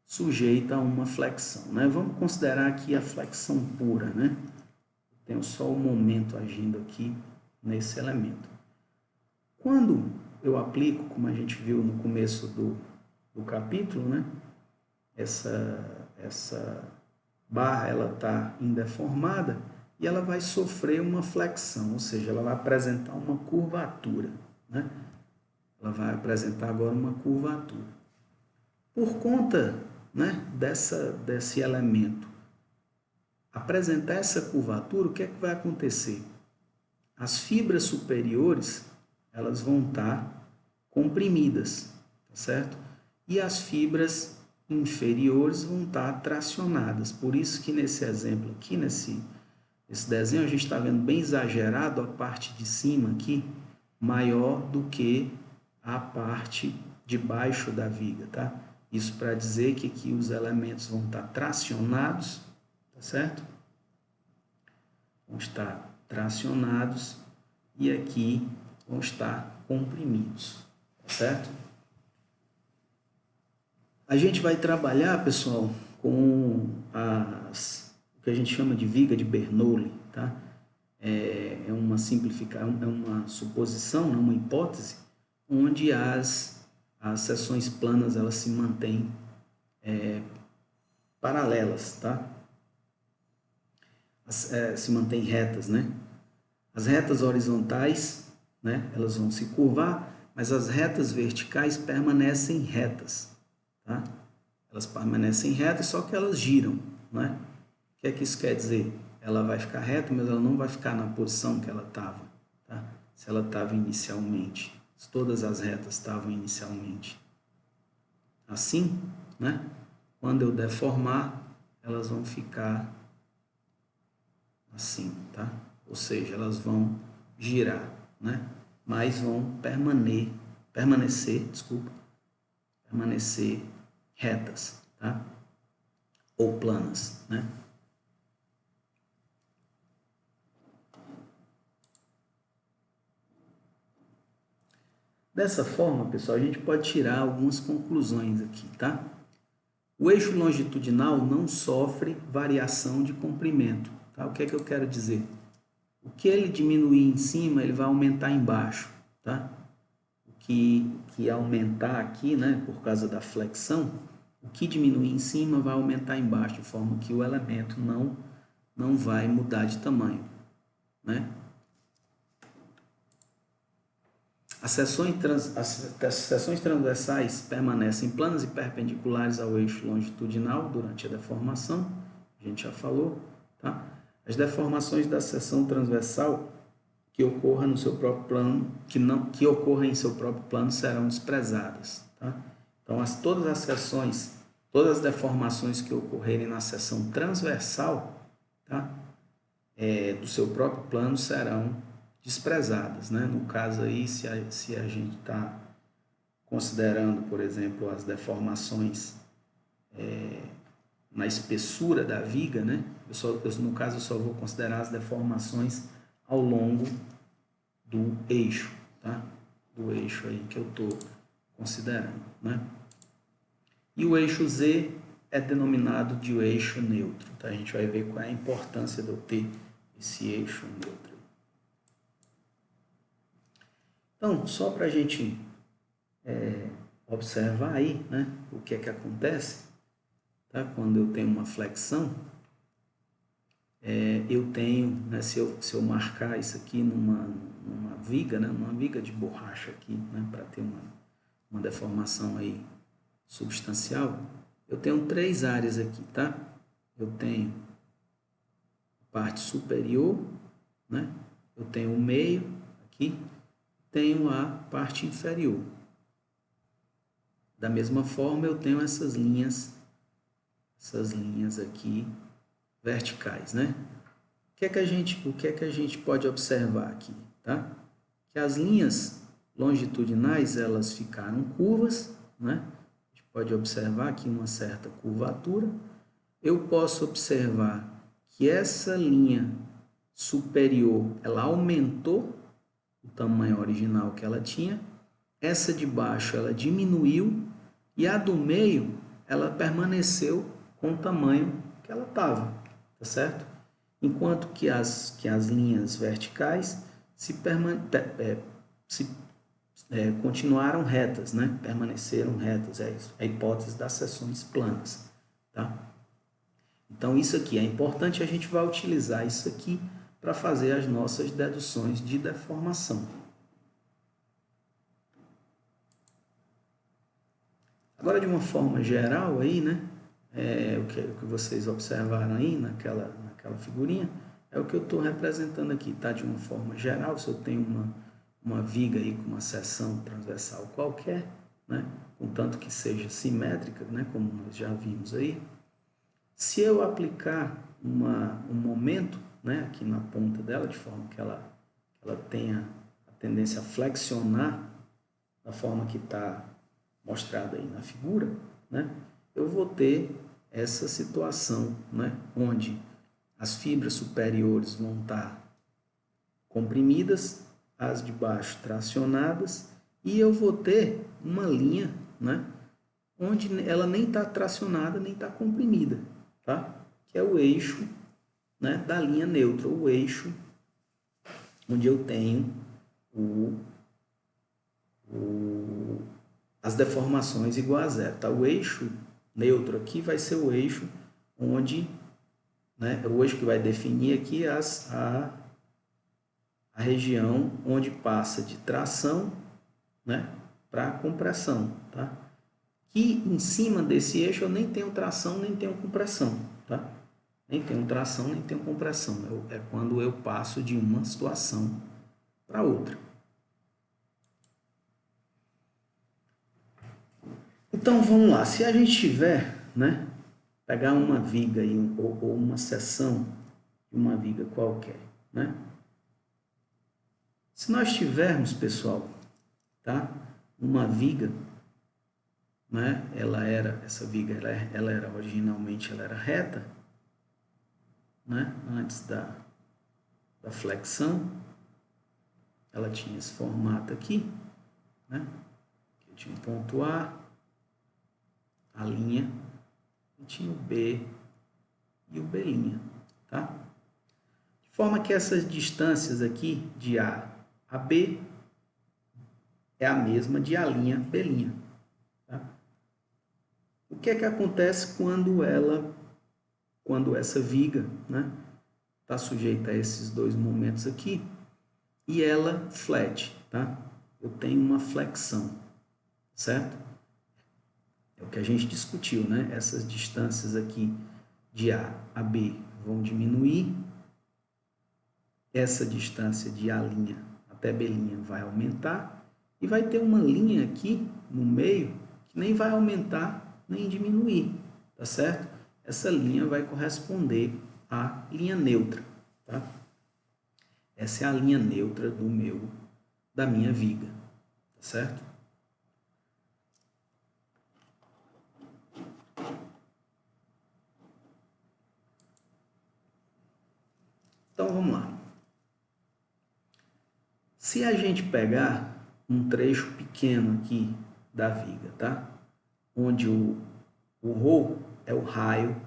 Speaker 1: Sujeito a uma flexão, né? Vamos considerar aqui a flexão pura, né? Eu tenho só o momento agindo aqui nesse elemento. Quando eu aplico, como a gente viu no começo do capítulo, né? Essa barra ela está indeformada e ela vai sofrer uma flexão, ou seja, ela vai apresentar uma curvatura, né? Ela vai apresentar agora uma curvatura. Por conta, né, desse elemento apresentar essa curvatura, o que é que vai acontecer? As fibras superiores elas vão estar comprimidas, tá certo? E as fibras inferiores vão estar tracionadas. Por isso que nesse exemplo aqui, nesse desenho, a gente está vendo bem exagerado a parte de cima aqui, maior do que a parte de baixo da viga, tá? Isso para dizer que aqui os elementos vão estar tracionados, tá certo? Vão estar tracionados e aqui vão estar comprimidos, tá certo? A gente vai trabalhar, pessoal, com o que a gente chama de viga de Bernoulli, tá? É uma suposição, uma hipótese, onde as seções planas elas se mantêm paralelas, tá? Se mantêm retas, né? As retas horizontais, né, elas vão se curvar, mas as retas verticais permanecem retas, tá? Elas permanecem retas, só que elas giram, né? O que é que isso quer dizer? Ela vai ficar reta, mas ela não vai ficar na posição que ela estava, tá? Se ela estava inicialmente, se todas as retas estavam inicialmente assim, né? Quando eu deformar, elas vão ficar assim, tá? Ou seja, elas vão girar, né? Mas vão permanecer retas, tá? Ou planas, né? Dessa forma, pessoal, a gente pode tirar algumas conclusões aqui, tá? O eixo longitudinal não sofre variação de comprimento, tá? O que é que eu quero dizer? O que ele diminuir em cima, ele vai aumentar embaixo, tá? O que aumentar aqui, né, por causa da flexão, o que diminuir em cima vai aumentar embaixo, de forma que o elemento não vai mudar de tamanho, né? As seções transversais permanecem planas e perpendiculares ao eixo longitudinal durante a deformação, a gente já falou, tá? As deformações da seção transversal que ocorra no seu próprio plano, que ocorra em seu próprio plano serão desprezadas, tá? Então, todas as deformações que ocorrerem na seção transversal, tá? Do seu próprio plano serão desprezadas, né? No caso aí, se a gente está considerando, por exemplo, as deformações na espessura da viga, né? No caso, eu só vou considerar as deformações ao longo do eixo, tá? Do eixo aí que eu estou considerando, né? E o eixo Z é denominado de eixo neutro, tá? A gente vai ver qual é a importância de eu ter esse eixo neutro. Então, só para a gente observar aí, né, o que é que acontece, tá? Quando eu tenho uma flexão, eu tenho, né, se eu marcar isso aqui numa viga, né, uma viga de borracha aqui, né, para ter uma deformação aí substancial, eu tenho três áreas aqui, tá? Eu tenho parte superior, né? Eu tenho o meio aqui, tenho a parte inferior. Da mesma forma, eu tenho essas linhas aqui verticais, né? O que é que a gente pode observar aqui, tá? Que as linhas longitudinais, elas ficaram curvas, né? A gente pode observar aqui uma certa curvatura. Eu posso observar que essa linha superior, ela aumentou o tamanho original que ela tinha. Essa de baixo, ela diminuiu. E a do meio, ela permaneceu com o tamanho que ela estava, tá certo? Enquanto que as linhas verticais continuaram retas, né? Permaneceram retas, é isso, a hipótese das seções planas, tá? Então, isso aqui é importante, a gente vai utilizar isso aqui para fazer as nossas deduções de deformação. Agora, de uma forma geral, aí, né? O que vocês observaram aí naquela figurinha, é o que eu estou representando aqui, tá? De uma forma geral, se eu tenho uma viga aí com uma seção transversal qualquer, né? Contanto que seja simétrica, né? Como nós já vimos aí, se eu aplicar um momento, né? Aqui na ponta dela, de forma que ela tenha a tendência a flexionar da forma que está mostrada aí na figura, né? Eu vou ter essa situação, né? Onde as fibras superiores vão estar comprimidas, as de baixo tracionadas, e eu vou ter uma linha, né? Onde ela nem está tracionada, nem está comprimida, tá? Que é o eixo, né? Da linha neutra, o eixo onde eu tenho as deformações igual a zero, tá? O eixo neutro aqui vai ser o eixo onde, né, o eixo que vai definir aqui a região onde passa de tração, né, para compressão, tá? Que em cima desse eixo eu nem tenho tração, nem tenho compressão, tá? Nem tenho tração, nem tenho compressão. É quando eu passo de uma situação para outra. Então, vamos lá. Se a gente tiver, né, pegar uma viga aí, ou uma seção de uma viga qualquer, né? Se nós tivermos, pessoal, tá, uma viga, né, essa viga, ela era originalmente, ela era reta, né, antes da flexão, ela tinha esse formato aqui, né, que tinha um ponto A linha, e tinha o B e o B', tá? De forma que essas distâncias aqui, de A a B, é a mesma de A', B', tá? O que é que acontece quando essa viga, né, está sujeita a esses dois momentos aqui, e ela flete, tá? Eu tenho uma flexão, certo? É o que a gente discutiu, né? Essas distâncias aqui de A a B vão diminuir, essa distância de A' até B' vai aumentar, e vai ter uma linha aqui no meio que nem vai aumentar nem diminuir, tá certo? Essa linha vai corresponder à linha neutra, tá? Essa é a linha neutra da minha viga, tá certo? Então, vamos lá. Se a gente pegar um trecho pequeno aqui da viga, tá? Onde o ρ é o raio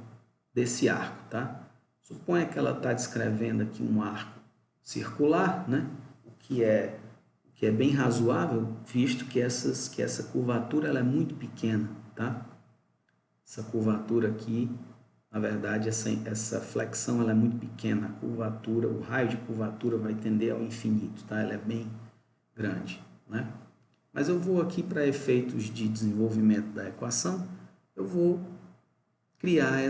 Speaker 1: desse arco, tá? Suponha que ela está descrevendo aqui um arco circular, né? O que é bem razoável, visto que essa curvatura ela é muito pequena, tá? Essa curvatura aqui, na verdade, essa flexão ela é muito pequena, a curvatura, o raio de curvatura vai tender ao infinito, tá? Ela é bem grande, né? Mas eu vou aqui, para efeitos de desenvolvimento da equação, eu vou criar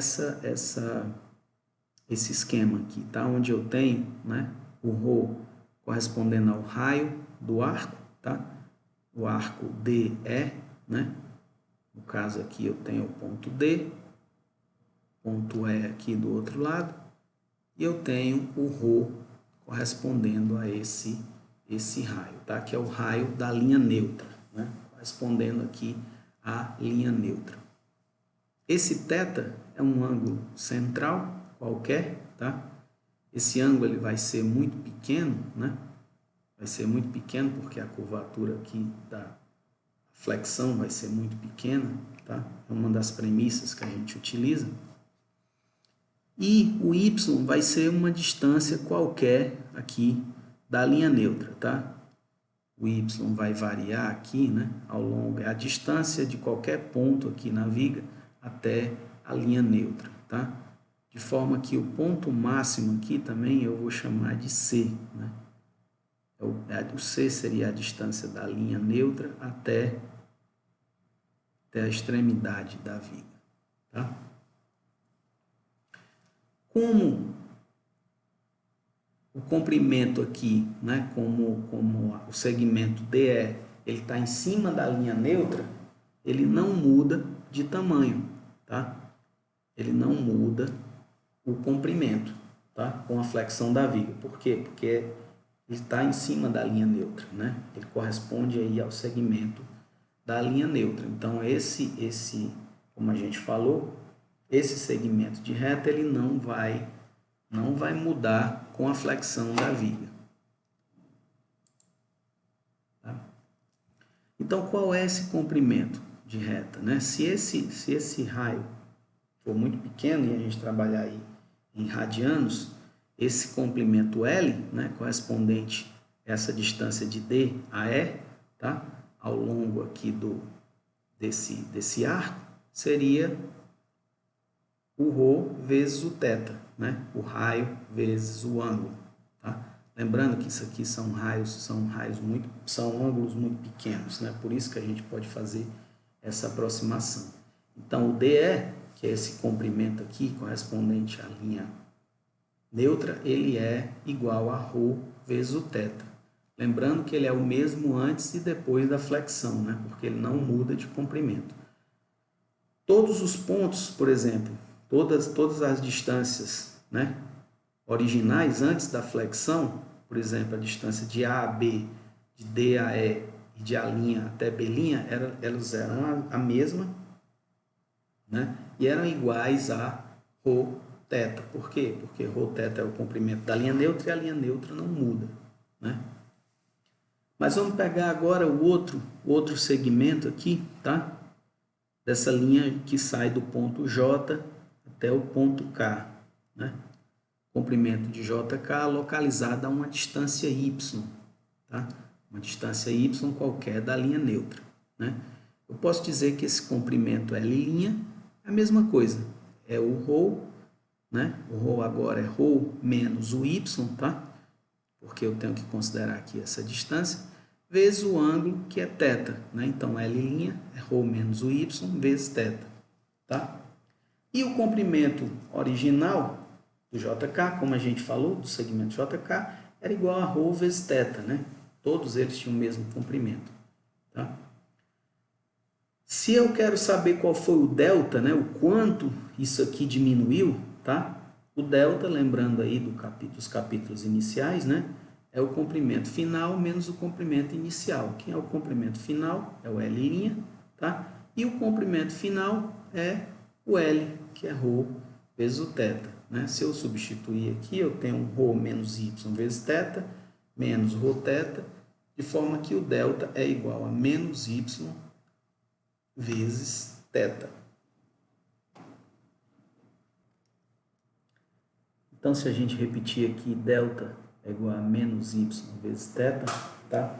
Speaker 1: esse esquema aqui, tá? Onde eu tenho, né, o ρ correspondendo ao raio do arco, tá? O arco DE, né? No caso aqui eu tenho o ponto D, ponto E aqui do outro lado, e eu tenho o ρ correspondendo a esse raio, tá? Que é o raio da linha neutra, né? Correspondendo aqui à linha neutra. Esse θ é um ângulo central qualquer, tá? Esse ângulo ele vai ser muito pequeno, né? Vai ser muito pequeno porque a curvatura aqui da flexão vai ser muito pequena, tá? É uma das premissas que a gente utiliza. E o y vai ser uma distância qualquer aqui da linha neutra, tá? O y vai variar aqui, né? Ao longo, é a distância de qualquer ponto aqui na viga até a linha neutra, tá? De forma que o ponto máximo aqui também eu vou chamar de C, né? O C seria a distância da linha neutra até a extremidade da viga, tá? Como o comprimento aqui, né, como o segmento DE, ele está em cima da linha neutra, ele não muda de tamanho, tá? Ele não muda o comprimento, tá? Com a flexão da viga. Por quê? Porque ele está em cima da linha neutra, né? Ele corresponde aí ao segmento da linha neutra. Então, esse, como a gente falou, esse segmento de reta, ele não vai mudar com a flexão da viga. Tá? Então, qual é esse comprimento de reta, né? Se esse raio for muito pequeno e a gente trabalhar aí em radianos, esse comprimento L, né, correspondente a essa distância de D a E, tá? Ao longo aqui desse arco, seria o ρ vezes o θ, né? O raio vezes o ângulo, tá? Lembrando que isso aqui são ângulos muito pequenos, né? Por isso que a gente pode fazer essa aproximação. Então, o DE, que é esse comprimento aqui, correspondente à linha neutra, ele é igual a ρ vezes o θ. Lembrando que ele é o mesmo antes e depois da flexão, né? Porque ele não muda de comprimento. Todos os pontos, por exemplo, todas as distâncias, né, originais antes da flexão, por exemplo, a distância de A a B, de D a E e de A' até B', elas eram a mesma, né, e eram iguais a ρθ. Por quê? Porque ρθ é o comprimento da linha neutra e a linha neutra não muda, né? Mas vamos pegar agora o outro segmento aqui, tá? Dessa linha que sai do ponto J até o ponto K, né? Comprimento de JK localizado a uma distância y, tá? Uma distância y qualquer da linha neutra, né? Eu posso dizer que esse comprimento L' é a mesma coisa, é o ρ, né? O ρ agora é ρ menos o y, tá? Porque eu tenho que considerar aqui essa distância, vezes o ângulo, que é θ, né? Então, L' é ρ menos o y vezes θ, tá? E o comprimento original do JK, como a gente falou, do segmento JK, era igual a ρ vezes θ, né? Todos eles tinham o mesmo comprimento, tá? Se eu quero saber qual foi o delta, né? O quanto isso aqui diminuiu, tá? O delta, lembrando aí dos capítulos iniciais, né? É o comprimento final menos o comprimento inicial. Quem é o comprimento final? É o L', tá? E o comprimento final é o L, que é ρ vezes o θ, né? Se eu substituir aqui, eu tenho um ρ menos y vezes θ, menos ρθ, de forma que o delta é igual a menos y vezes θ. Então, se a gente repetir aqui, delta é igual a menos y vezes θ, tá?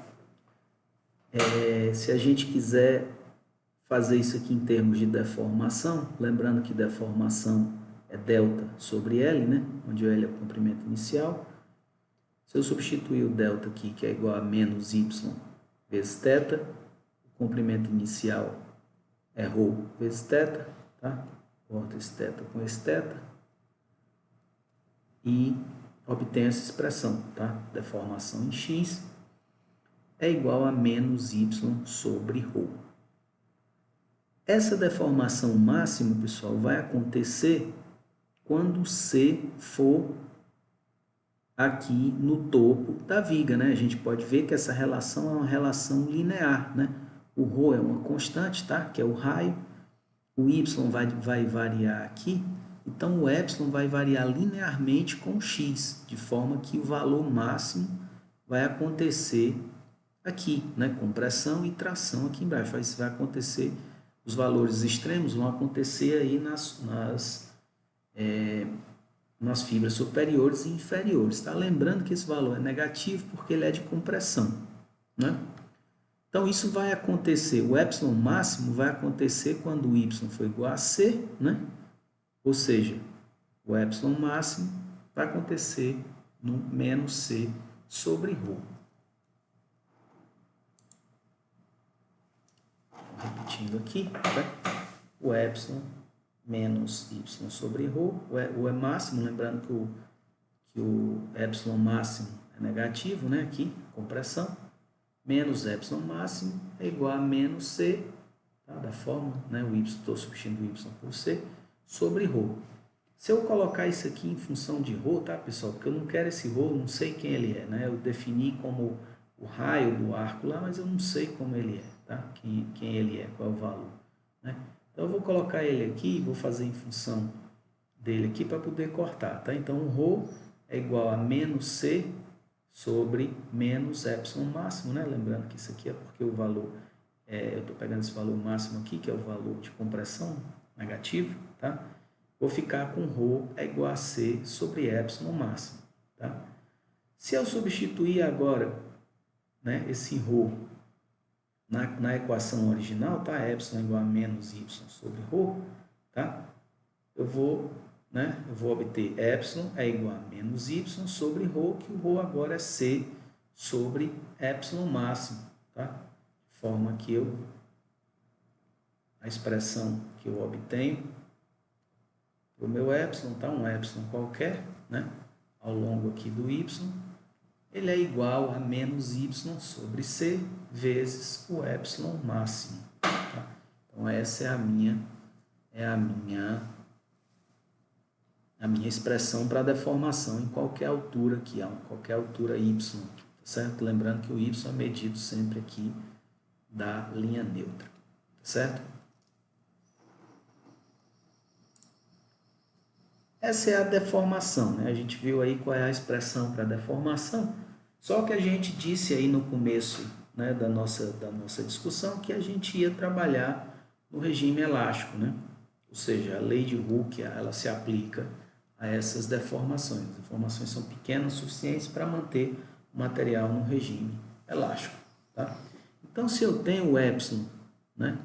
Speaker 1: Se a gente quiser fazer isso aqui em termos de deformação, lembrando que deformação é delta sobre L, né? Onde o L é o comprimento inicial. Se eu substituir o delta aqui, que é igual a menos y vezes θ, o comprimento inicial é ρ vezes θ, tá? Corta esse θ com esse θ. e obtenho essa expressão, tá? Deformação em x é igual a menos y sobre ρ. Essa deformação máxima, pessoal, vai acontecer quando C for aqui no topo da viga, né? A gente pode ver que essa relação é uma relação linear, né? O ρ é uma constante, tá? Que é o raio. O y vai variar aqui. Então, o epsilon vai variar linearmente com o x, de forma que o valor máximo vai acontecer aqui, né? Compressão e tração aqui embaixo. Isso vai acontecer, os valores extremos vão acontecer aí nas fibras superiores e inferiores. Tá? Lembrando que esse valor é negativo porque ele é de compressão, né? Então, isso vai acontecer, o epsilon máximo vai acontecer quando o y for igual a c, né? Ou seja, o epsilon máximo vai acontecer no menos c sobre ρ. Repetindo aqui, tá? O epsilon menos y sobre ρ, o é máximo, lembrando que o epsilon máximo é negativo, né? Aqui, compressão, menos epsilon máximo é igual a menos c, tá? Da forma, né? O y, estou substituindo o y por c, sobre ρ. Se eu colocar isso aqui em função de ρ, tá, pessoal? Porque eu não quero esse ρ, não sei quem ele é, né? Eu defini como o raio do arco lá, mas eu não sei como ele é, tá? Quem ele é, qual é o valor, né? Então, eu vou colocar ele aqui, vou fazer em função dele aqui para poder cortar, tá? Então, o ρ é igual a menos c sobre menos epsilon máximo, né? Lembrando que isso aqui é porque o valor, eu estou pegando esse valor máximo aqui, que é o valor de compressão negativo, tá? Vou ficar com ρ é igual a c sobre epsilon máximo, tá? Se eu substituir agora, né, esse ρ na equação original, tá? Epsilon é igual a menos y sobre ρ, tá? Eu vou obter epsilon é igual a menos y sobre ρ, que o ρ agora é c sobre epsilon máximo, tá? De forma que a expressão que eu obtenho o meu epsilon, tá? Um epsilon qualquer, né? Ao longo aqui do y, ele é igual a menos y sobre c vezes o epsilon máximo, tá? Então, essa é a minha expressão para deformação em qualquer altura aqui, qualquer altura y, tá certo? Lembrando que o y é medido sempre aqui da linha neutra, tá certo? Essa é a deformação, né? A gente viu aí qual é a expressão para deformação, só que a gente disse aí no começo, né, da nossa discussão que a gente ia trabalhar no regime elástico, né? Ou seja, a lei de Hooke, ela se aplica a essas deformações. As deformações são pequenas o suficientes para manter o material no regime elástico, tá? Então, se eu tenho o epsilon, né,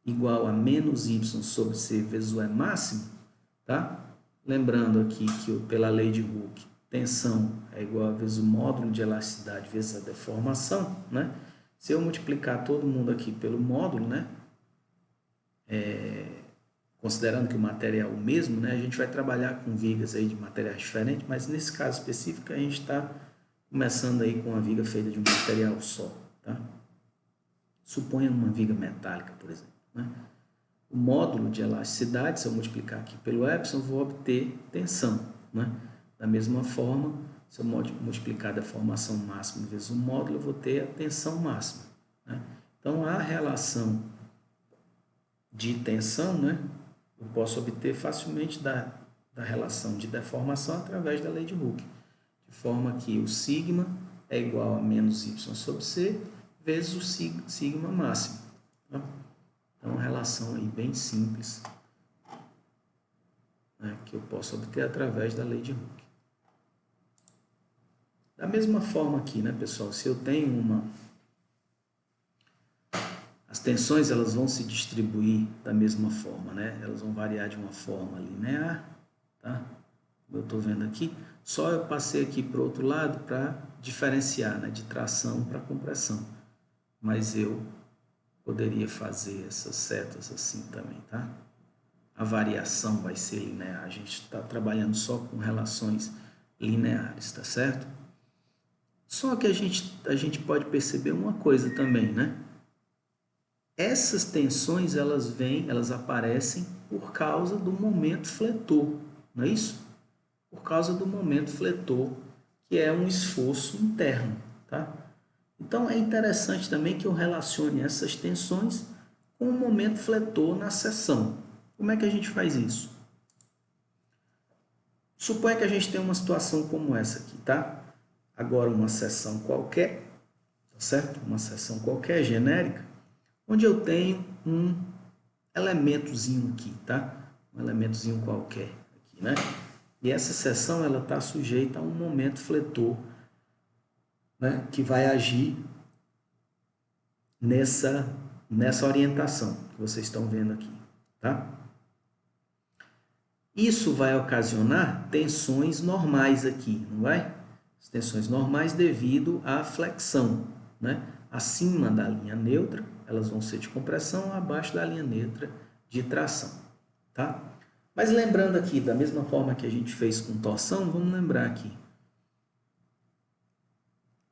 Speaker 1: igual a menos y sobre c vezes o E máximo, tá? Lembrando aqui que pela lei de Hooke, tensão é igual a vezes o módulo de elasticidade vezes a deformação, né? Se eu multiplicar todo mundo aqui pelo módulo, né? Considerando que o material é o mesmo, né? A gente vai trabalhar com vigas aí de materiais diferentes, mas nesse caso específico a gente está começando aí com uma viga feita de um material só, tá? Suponha uma viga metálica, por exemplo, né? O módulo de elasticidade, se eu multiplicar aqui pelo epsilon, eu vou obter tensão, né? Da mesma forma, se eu multiplicar a deformação máxima vezes o módulo, eu vou ter a tensão máxima, né? Então, a relação de tensão, né, eu posso obter facilmente da relação de deformação através da lei de Hooke, de forma que o sigma é igual a menos y sobre c vezes o sigma máximo, tá? Então, uma relação aí bem simples, né, que eu posso obter através da lei de Hooke. Da mesma forma aqui, né, pessoal, se eu tenho as tensões, elas vão se distribuir da mesma forma, né? Elas vão variar de uma forma linear, tá? Como eu estou vendo aqui, só eu passei aqui para o outro lado para diferenciar, né, de tração para compressão. Mas eu poderia fazer essas setas assim também, tá? a variação vai ser linear. A gente está trabalhando só com relações lineares, tá certo? Só que a gente pode perceber uma coisa também, né? Essas tensões, elas aparecem por causa do momento fletor, não é isso? Por causa do momento fletor, que é um esforço interno, tá? Então, é interessante também que eu relacione essas tensões com o momento fletor na seção. Como é que a gente faz isso? Suponha que a gente tem uma situação como essa aqui, tá? Agora uma seção qualquer, tá certo? Uma seção qualquer, genérica, onde eu tenho um elementozinho aqui, tá? Um elementozinho qualquer aqui, né? E essa seção, ela está sujeita a um momento fletor, né? Que vai agir nessa orientação que vocês estão vendo aqui, tá? Isso vai ocasionar tensões normais aqui, não vai? As tensões normais devido à flexão, né? Acima da linha neutra, elas vão ser de compressão, abaixo da linha neutra de tração, tá? Mas lembrando aqui, da mesma forma que a gente fez com torção, vamos lembrar aqui.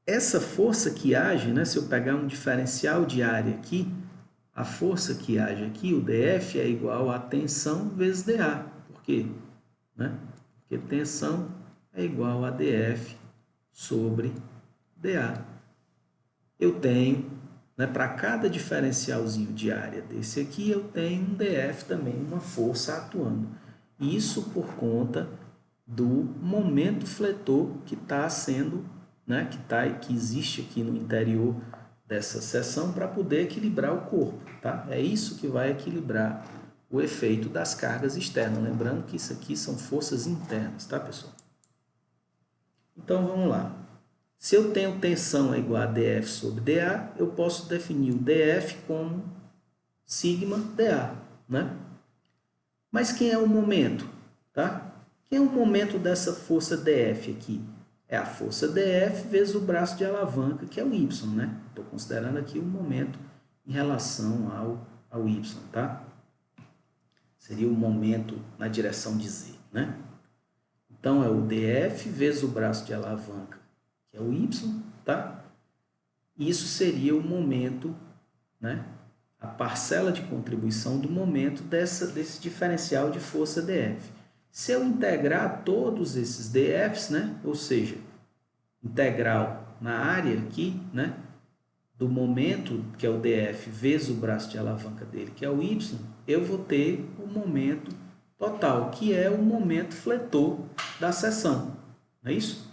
Speaker 1: Essa força que age, né? Se eu pegar um diferencial de área aqui, a força que age aqui, o DF, é igual a tensão vezes dA. Por quê? Né? Porque tensão é igual a DF sobre dA. Eu tenho, né, para cada diferencialzinho de área desse aqui, eu tenho um DF também, uma força atuando. Isso por conta do momento fletor que está sendo, né, que existe aqui no interior dessa seção para poder equilibrar o corpo, tá? É isso que vai equilibrar o efeito das cargas externas. Lembrando que isso aqui são forças internas, tá, pessoal? Então, vamos lá. Se eu tenho tensão é igual a dF sobre dA, eu posso definir o dF como sigma dA, né? Mas quem é o momento, tá? Quem é o momento dessa força dF aqui? É a força dF vezes o braço de alavanca, que é o y, né? Estou considerando aqui o momento em relação ao y, tá? Seria o momento na direção de z, né? Então, é o dF vezes o braço de alavanca, que é o y, tá? Isso seria o momento, né? A parcela de contribuição do momento desse diferencial de força dF. Se eu integrar todos esses dFs, né? Ou seja, integral na área aqui, né? Do momento, que é o dF, vezes o braço de alavanca dele, que é o y, eu vou ter o momento total, que é o momento fletor da seção, não é isso?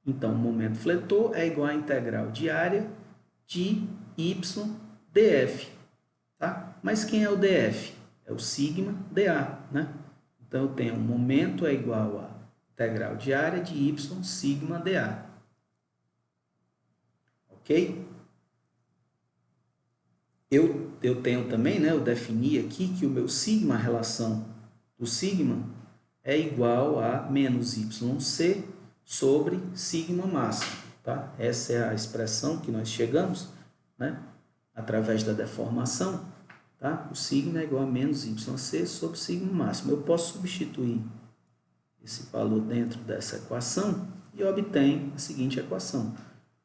Speaker 1: Então, o momento fletor é igual a integral de área de y df, tá? Mas quem é o df? É o sigma dA, né? Então, eu tenho um momento é igual a integral de área de y sigma dA. Ok? Eu tenho também, né? Eu defini aqui que o meu sigma, a relação do sigma, é igual a menos yc sobre sigma máximo, tá? Essa é a expressão que nós chegamos, né? Através da deformação, tá? O sigma é igual a menos yc sobre sigma máximo. Eu posso substituir esse valor dentro dessa equação e obtenho a seguinte equação.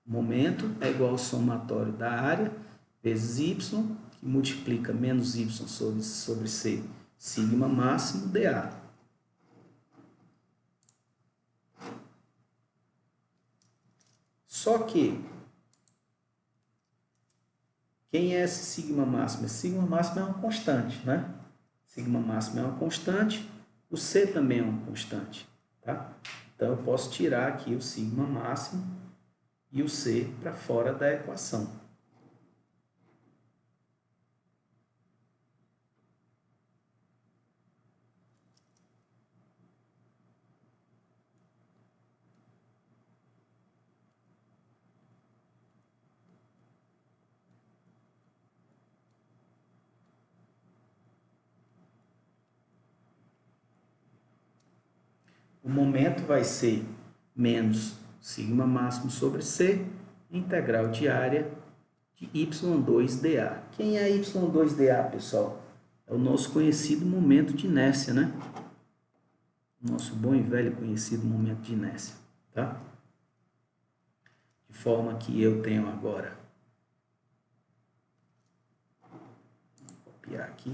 Speaker 1: O momento é igual ao somatório da área vezes y, que multiplica menos y sobre c, sigma máximo dA. Só que, quem é esse sigma máximo? Esse sigma máximo é uma constante, né? Sigma máximo é uma constante, o C também é uma constante, tá? Então, eu posso tirar aqui o sigma máximo e o C para fora da equação. O momento vai ser menos sigma máximo sobre C, integral de área de y2dA. Quem é y2dA, pessoal? é o nosso conhecido momento de inércia, né? Nosso bom e velho conhecido momento de inércia, tá? De forma que eu tenho agora, vou copiar aqui,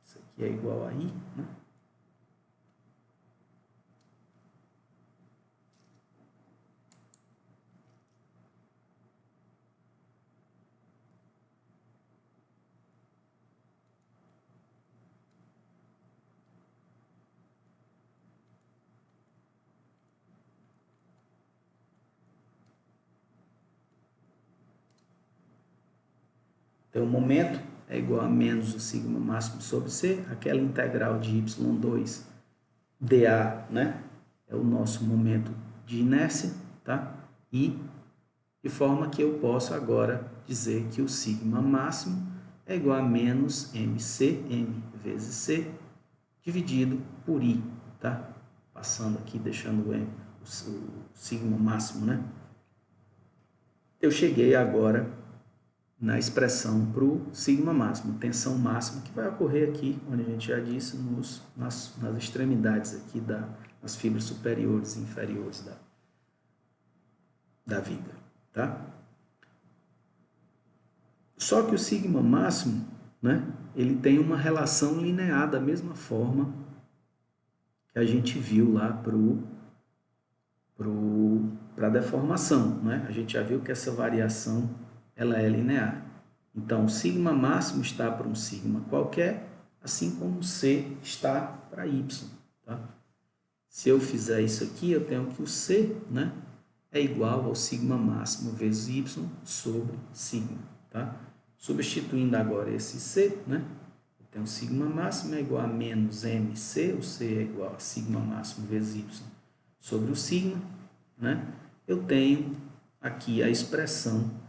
Speaker 1: isso aqui é igual a I, né? Então, o momento é igual a menos o sigma máximo sobre C, aquela integral de y2 dA, né? É o nosso momento de inércia, tá? E de forma que eu posso agora dizer que o sigma máximo é igual a menos mc, m vezes c, dividido por I, tá? Passando aqui, deixando o sigma máximo, né? Eu cheguei agora na expressão para o sigma máximo, tensão máxima, que vai ocorrer aqui, onde a gente já disse, nas extremidades aqui, nas fibras superiores e inferiores da viga, tá? Só que o sigma máximo, né, ele tem uma relação linear da mesma forma que a gente viu lá para a deformação, né? A gente já viu que essa variação ela é linear. Então, o sigma máximo está para um sigma qualquer, assim como o C está para Y. Tá? Se eu fizer isso aqui, eu tenho que o C, né, é igual ao sigma máximo vezes Y sobre sigma. Tá? Substituindo agora esse C, né, eu tenho o sigma máximo é igual a menos MC, o C é igual a sigma máximo vezes Y sobre o sigma. Né? Eu tenho aqui a expressão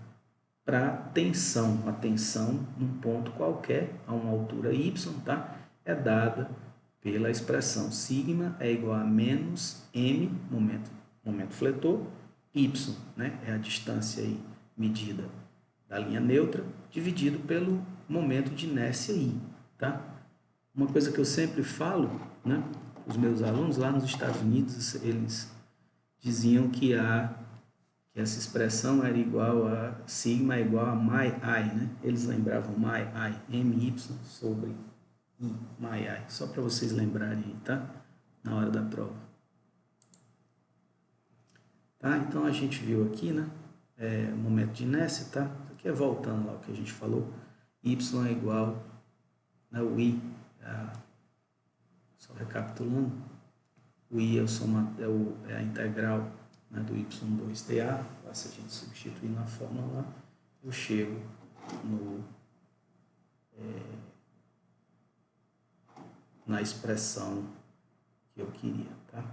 Speaker 1: para tensão. A tensão num ponto qualquer, a uma altura y, tá? É dada pela expressão sigma é igual a menos m, momento fletor, y, né? É a distância aí medida da linha neutra, dividido pelo momento de inércia I, tá? Uma coisa que eu sempre falo, né? Os meus alunos lá nos Estados Unidos, eles diziam que essa expressão era igual a sigma é igual a my I, né? Eles lembravam my I, my sobre I, my I, só para vocês lembrarem, tá? Na hora da prova. Tá? Então a gente viu aqui, né? O momento de inércia, tá? Isso aqui é voltando lá o que a gente falou. Y é igual, né? O I, só recapitulando, o I é a integral, né, do y2dA, se a gente substituir na fórmula lá, eu chego na expressão que eu queria, tá?